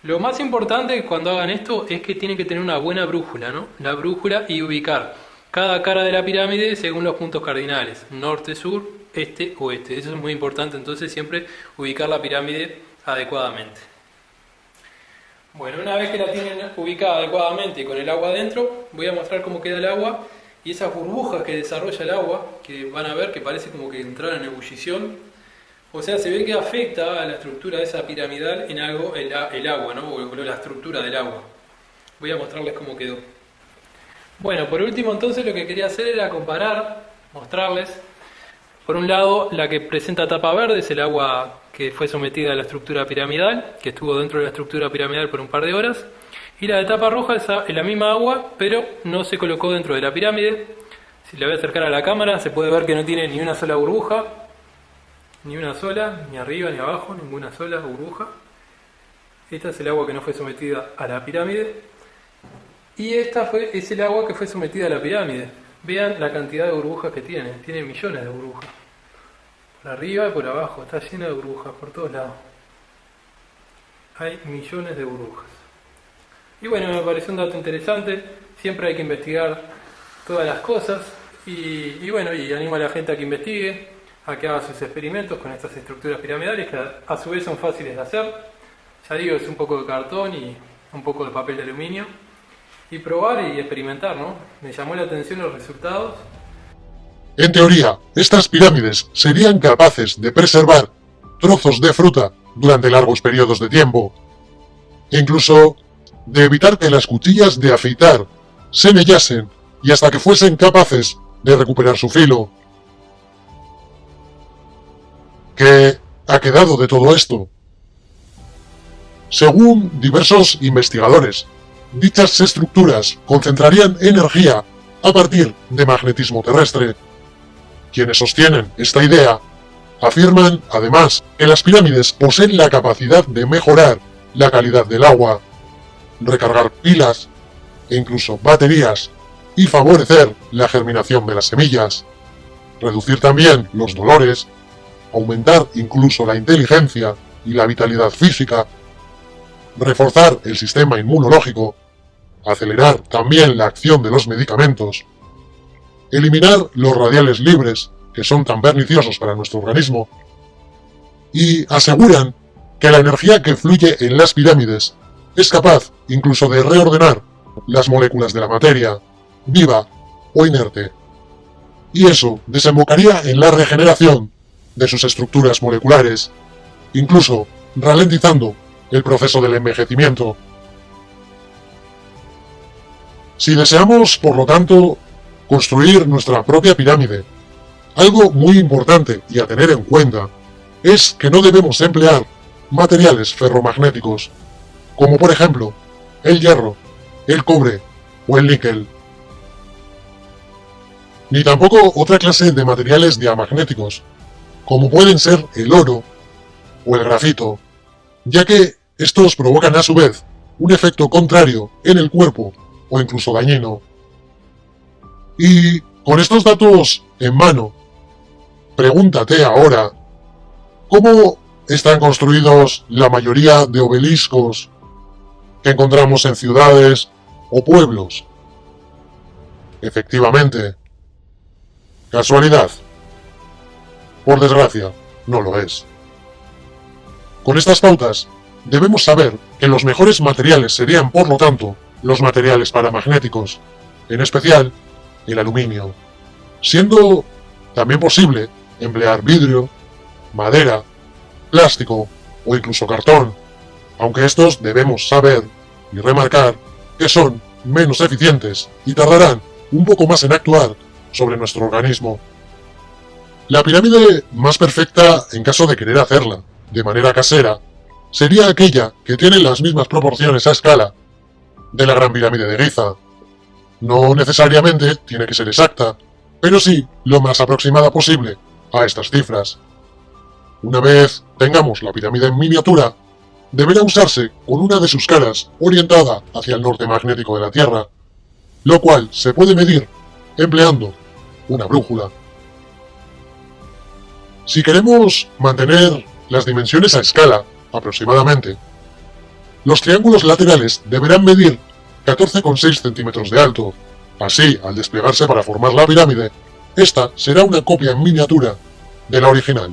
Lo más importante cuando hagan esto es que tienen que tener una buena brújula, ¿no? La brújula, y ubicar cada cara de la pirámide según los puntos cardinales, norte, sur, este, oeste. Eso es muy importante, entonces siempre ubicar la pirámide adecuadamente. Bueno, una vez que la tienen ubicada adecuadamente y con el agua adentro, voy a mostrar cómo queda el agua y esas burbujas que desarrolla el agua, que van a ver que parece como que entraran en ebullición. O sea, se ve que afecta a la estructura de esa piramidal en algo el agua, ¿no? O la estructura del agua. Voy a mostrarles cómo quedó. Bueno, por último entonces lo que quería hacer era comparar, mostrarles. Por un lado, la que presenta tapa verde es el agua que fue sometida a la estructura piramidal, que estuvo dentro de la estructura piramidal por un par de horas. Y la de tapa roja es la misma agua, pero no se colocó dentro de la pirámide. Si la voy a acercar a la cámara, se puede ver que no tiene ni una sola burbuja. Ni una sola, ni arriba ni abajo, ninguna sola burbuja. Esta es el agua que no fue sometida a la pirámide. Y esta es el agua que fue sometida a la pirámide. Vean la cantidad de burbujas que tiene. Tiene millones de burbujas. Por arriba y por abajo. Está llena de burbujas por todos lados. Hay millones de burbujas. Y bueno, me pareció un dato interesante. Siempre hay que investigar todas las cosas. Y bueno, y animo a la gente a que investigue, a que haga sus experimentos con estas estructuras piramidales, que a su vez son fáciles de hacer. Ya digo, es un poco de cartón y un poco de papel de aluminio. Y probar y experimentar, ¿no? Me llamó la atención los resultados. En teoría, estas pirámides serían capaces de preservar trozos de fruta durante largos periodos de tiempo, e incluso de evitar que las cuchillas de afeitar se mellasen y hasta que fuesen capaces de recuperar su filo. ¿Qué ha quedado de todo esto? Según diversos investigadores, dichas estructuras concentrarían energía a partir de magnetismo terrestre. Quienes sostienen esta idea afirman, además, que las pirámides poseen la capacidad de mejorar la calidad del agua, recargar pilas e incluso baterías y favorecer la germinación de las semillas, reducir también los dolores, aumentar incluso la inteligencia y la vitalidad física, reforzar el sistema inmunológico, acelerar también la acción de los medicamentos, eliminar los radiales libres, que son tan perniciosos para nuestro organismo, y aseguran que la energía que fluye en las pirámides es capaz incluso de reordenar las moléculas de la materia, viva o inerte, y eso desembocaría en la regeneración de sus estructuras moleculares, incluso ralentizando el proceso del envejecimiento. Si deseamos, por lo tanto, construir nuestra propia pirámide, algo muy importante y a tener en cuenta es que no debemos emplear materiales ferromagnéticos, como por ejemplo el hierro, el cobre o el níquel, ni tampoco otra clase de materiales diamagnéticos, como pueden ser el oro o el grafito, ya que estos provocan a su vez un efecto contrario en el cuerpo o incluso dañino. Y con estos datos en mano, pregúntate ahora, ¿cómo están construidos la mayoría de obeliscos que encontramos en ciudades o pueblos? Efectivamente, ¿casualidad? Por desgracia, no lo es. Con estas pautas, debemos saber que los mejores materiales serían, por lo tanto, los materiales paramagnéticos, en especial el aluminio, siendo también posible emplear vidrio, madera, plástico o incluso cartón, aunque estos debemos saber y remarcar que son menos eficientes y tardarán un poco más en actuar sobre nuestro organismo. La pirámide más perfecta, en caso de querer hacerla de manera casera, sería aquella que tiene las mismas proporciones a escala de la Gran Pirámide de Giza. No necesariamente tiene que ser exacta, pero sí lo más aproximada posible a estas cifras. Una vez tengamos la pirámide en miniatura, deberá usarse con una de sus caras orientada hacia el norte magnético de la Tierra, lo cual se puede medir empleando una brújula. Si queremos mantener las dimensiones a escala, aproximadamente, los triángulos laterales deberán medir 14,6 centímetros de alto. Así, al desplegarse para formar la pirámide, esta será una copia en miniatura de la original.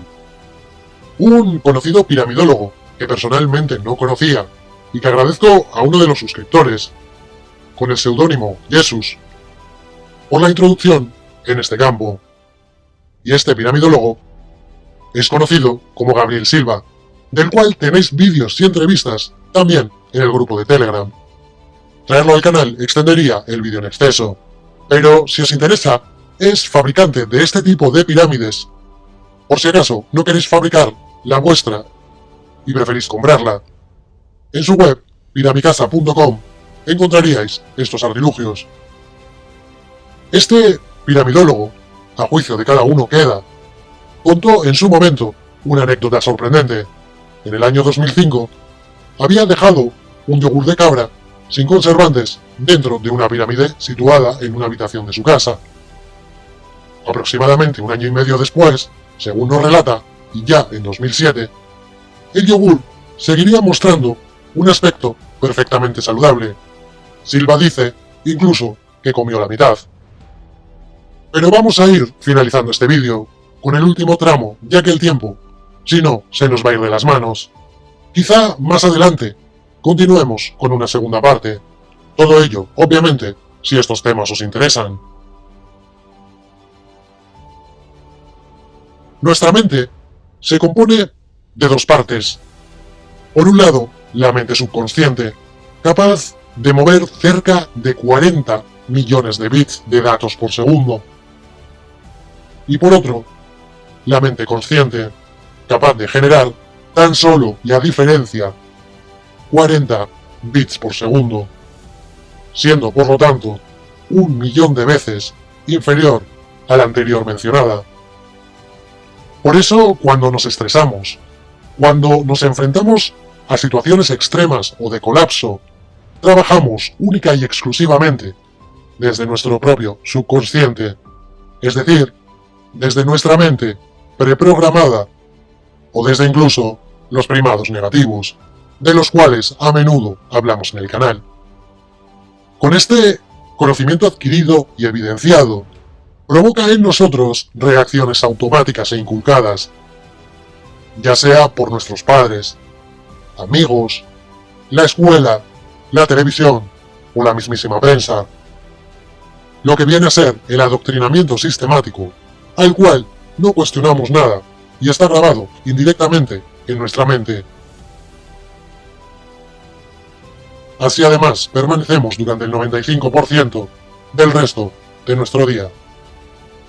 Un conocido piramidólogo, que personalmente no conocía, y que agradezco a uno de los suscriptores, con el seudónimo Jesus, por la introducción en este campo. Y este piramidólogo es conocido como Gabriel Silva, del cual tenéis vídeos y entrevistas también en el grupo de Telegram. Traerlo al canal extendería el vídeo en exceso, pero si os interesa, es fabricante de este tipo de pirámides. Por si acaso no queréis fabricar la vuestra y preferís comprarla, en su web piramicasa.com encontraríais estos artilugios. Este piramidólogo, a juicio de cada uno queda, contó en su momento una anécdota sorprendente. En el año 2005, había dejado un yogur de cabra sin conservantes dentro de una pirámide situada en una habitación de su casa. Aproximadamente un año y medio después, según nos relata, y ya en 2007, el yogur seguiría mostrando un aspecto perfectamente saludable. Silva dice, incluso, que comió la mitad. Pero vamos a ir finalizando este vídeo con el último tramo, ya que el tiempo, si no, se nos va a ir de las manos. Quizá más adelante continuemos con una segunda parte. Todo ello, obviamente, si estos temas os interesan. Nuestra mente se compone de dos partes. Por un lado, la mente subconsciente, capaz de mover cerca de 40 millones de bits de datos por segundo. Y por otro, la mente consciente, capaz de generar tan solo y a diferencia 40 bits por segundo, siendo por lo tanto 1.000.000 de veces inferior a la anterior mencionada. Por eso, cuando nos estresamos, cuando nos enfrentamos a situaciones extremas o de colapso, trabajamos única y exclusivamente desde nuestro propio subconsciente, es decir, desde nuestra mente preprogramada, o desde incluso los primados negativos, de los cuales a menudo hablamos en el canal. Con este conocimiento adquirido y evidenciado, provoca en nosotros reacciones automáticas e inculcadas, ya sea por nuestros padres, amigos, la escuela, la televisión o la mismísima prensa, lo que viene a ser el adoctrinamiento sistemático, al cual no cuestionamos nada y está grabado indirectamente en nuestra mente. Así además permanecemos durante el 95% del resto de nuestro día,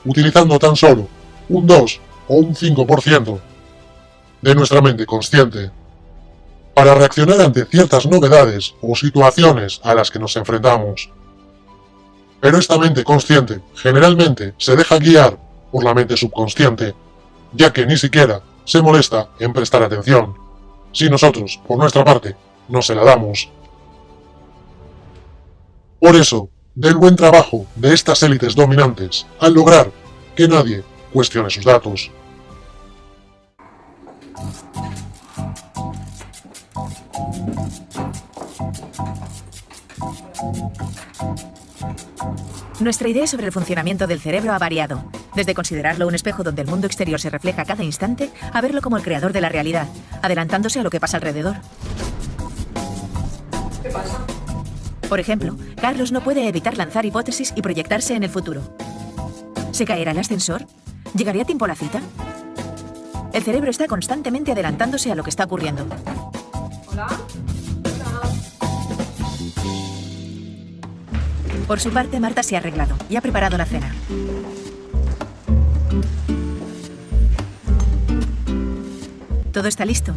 utilizando tan solo un 2 o un 5% de nuestra mente consciente para reaccionar ante ciertas novedades o situaciones a las que nos enfrentamos. Pero esta mente consciente generalmente se deja guiar por la mente subconsciente, ya que ni siquiera se molesta en prestar atención, si nosotros, por nuestra parte, no se la damos. Por eso, del buen trabajo de estas élites dominantes al lograr que nadie cuestione sus datos. Nuestra idea sobre el funcionamiento del cerebro ha variado, desde considerarlo un espejo donde el mundo exterior se refleja cada instante, a verlo como el creador de la realidad, adelantándose a lo que pasa alrededor. ¿Qué pasa? Por ejemplo, Carlos no puede evitar lanzar hipótesis y proyectarse en el futuro. ¿Se caerá el ascensor? ¿Llegaría a tiempo a la cita? El cerebro está constantemente adelantándose a lo que está ocurriendo. ¿Hola? Por su parte, Marta se ha arreglado y ha preparado la cena. Todo está listo,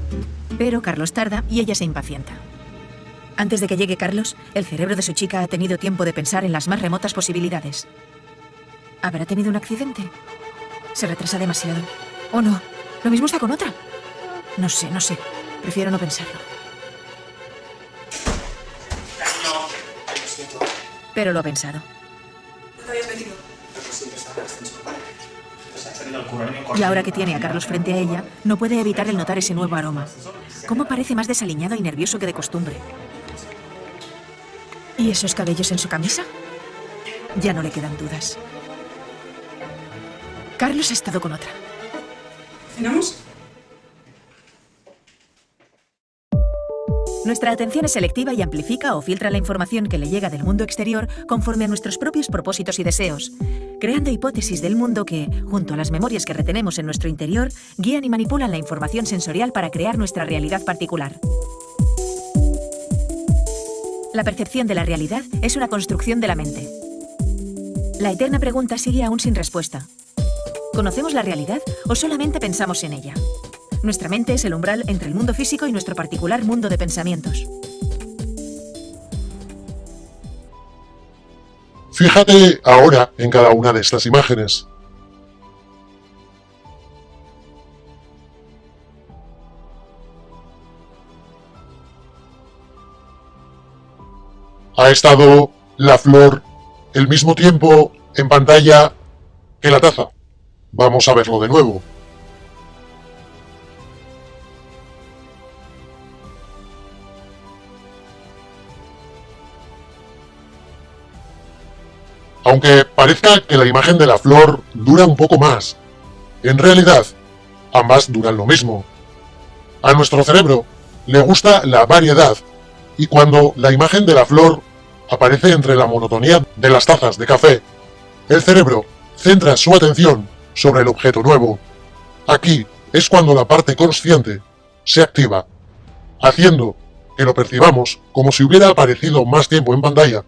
pero Carlos tarda y ella se impacienta. Antes de que llegue Carlos, el cerebro de su chica ha tenido tiempo de pensar en las más remotas posibilidades. ¿Habrá tenido un accidente? Se retrasa demasiado. ¿O no? Lo mismo está con otra. No sé. Prefiero no pensarlo. Pero lo ha pensado. Y ahora que tiene a Carlos frente a ella, no puede evitar el notar ese nuevo aroma. ¿Cómo parece más desaliñado y nervioso que de costumbre? ¿Y esos cabellos en su camisa? Ya no le quedan dudas. Carlos ha estado con otra. ¿Cenamos? Nuestra atención es selectiva y amplifica o filtra la información que le llega del mundo exterior conforme a nuestros propios propósitos y deseos, creando hipótesis del mundo que, junto a las memorias que retenemos en nuestro interior, guían y manipulan la información sensorial para crear nuestra realidad particular. La percepción de la realidad es una construcción de la mente. La eterna pregunta sigue aún sin respuesta. ¿Conocemos la realidad o solamente pensamos en ella? Nuestra mente es el umbral entre el mundo físico y nuestro particular mundo de pensamientos. Fíjate ahora en cada una de estas imágenes. ¿Ha estado la flor el mismo tiempo en pantalla que la taza? Vamos a verlo de nuevo. Aunque parezca que la imagen de la flor dura un poco más, en realidad, ambas duran lo mismo. A nuestro cerebro le gusta la variedad, y cuando la imagen de la flor aparece entre la monotonía de las tazas de café, el cerebro centra su atención sobre el objeto nuevo. Aquí es cuando la parte consciente se activa, haciendo que lo percibamos como si hubiera aparecido más tiempo en pantalla,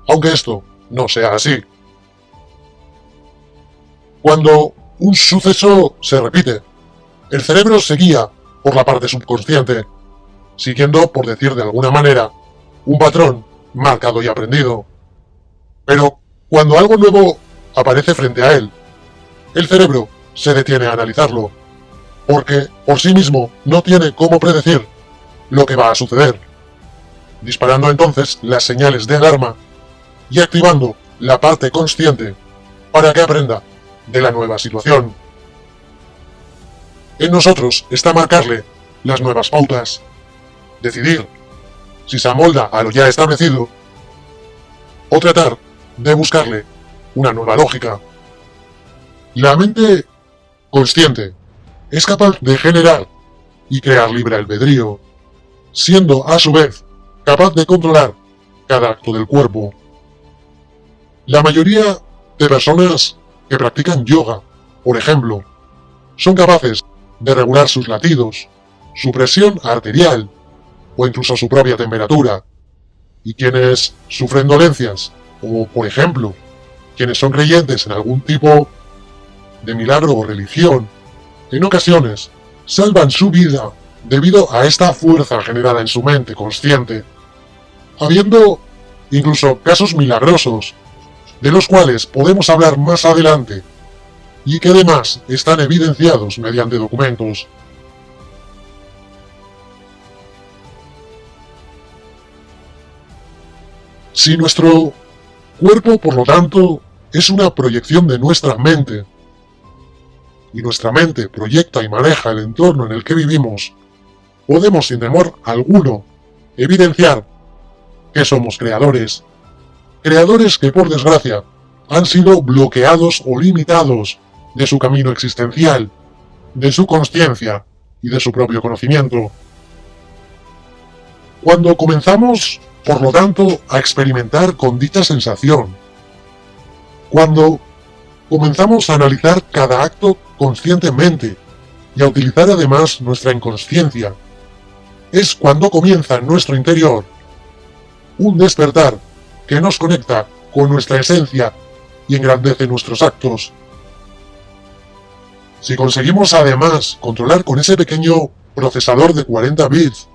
aunque esto no sea así. Cuando un suceso se repite, el cerebro se guía por la parte subconsciente, siguiendo, por decir de alguna manera, un patrón marcado y aprendido. Pero cuando algo nuevo aparece frente a él, el cerebro se detiene a analizarlo, porque por sí mismo no tiene cómo predecir lo que va a suceder, disparando entonces las señales de alarma y activando la parte consciente para que aprenda de la nueva situación. En nosotros está marcarle las nuevas pautas, decidir si se amolda a lo ya establecido o tratar de buscarle una nueva lógica. La mente consciente es capaz de generar y crear libre albedrío, siendo a su vez capaz de controlar cada acto del cuerpo. La mayoría de personas que practican yoga, por ejemplo, son capaces de regular sus latidos, su presión arterial o incluso su propia temperatura. Y quienes sufren dolencias, o por ejemplo, quienes son creyentes en algún tipo de milagro o religión, en ocasiones salvan su vida debido a esta fuerza generada en su mente consciente, habiendo incluso casos milagrosos, de los cuales podemos hablar más adelante, y que además están evidenciados mediante documentos. Si nuestro cuerpo, por lo tanto, es una proyección de nuestra mente, y nuestra mente proyecta y maneja el entorno en el que vivimos, podemos sin temor alguno evidenciar que somos creadores. Creadores que por desgracia han sido bloqueados o limitados de su camino existencial, de su consciencia y de su propio conocimiento. Cuando comenzamos, por lo tanto, a experimentar con dicha sensación, cuando comenzamos a analizar cada acto conscientemente y a utilizar además nuestra inconsciencia, es cuando comienza en nuestro interior un despertar que nos conecta con nuestra esencia y engrandece nuestros actos. Si conseguimos además controlar con ese pequeño procesador de 40 bits,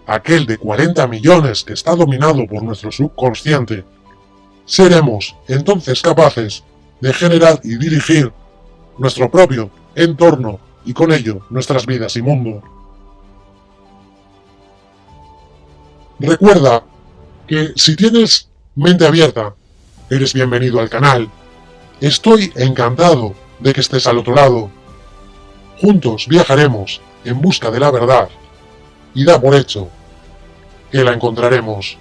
aquel de 40 millones que está dominado por nuestro subconsciente, seremos entonces capaces de generar y dirigir nuestro propio entorno y con ello nuestras vidas y mundo. Recuerda que si tienes mente abierta, eres bienvenido al canal. Estoy encantado de que estés al otro lado. Juntos viajaremos en busca de la verdad y da por hecho que la encontraremos.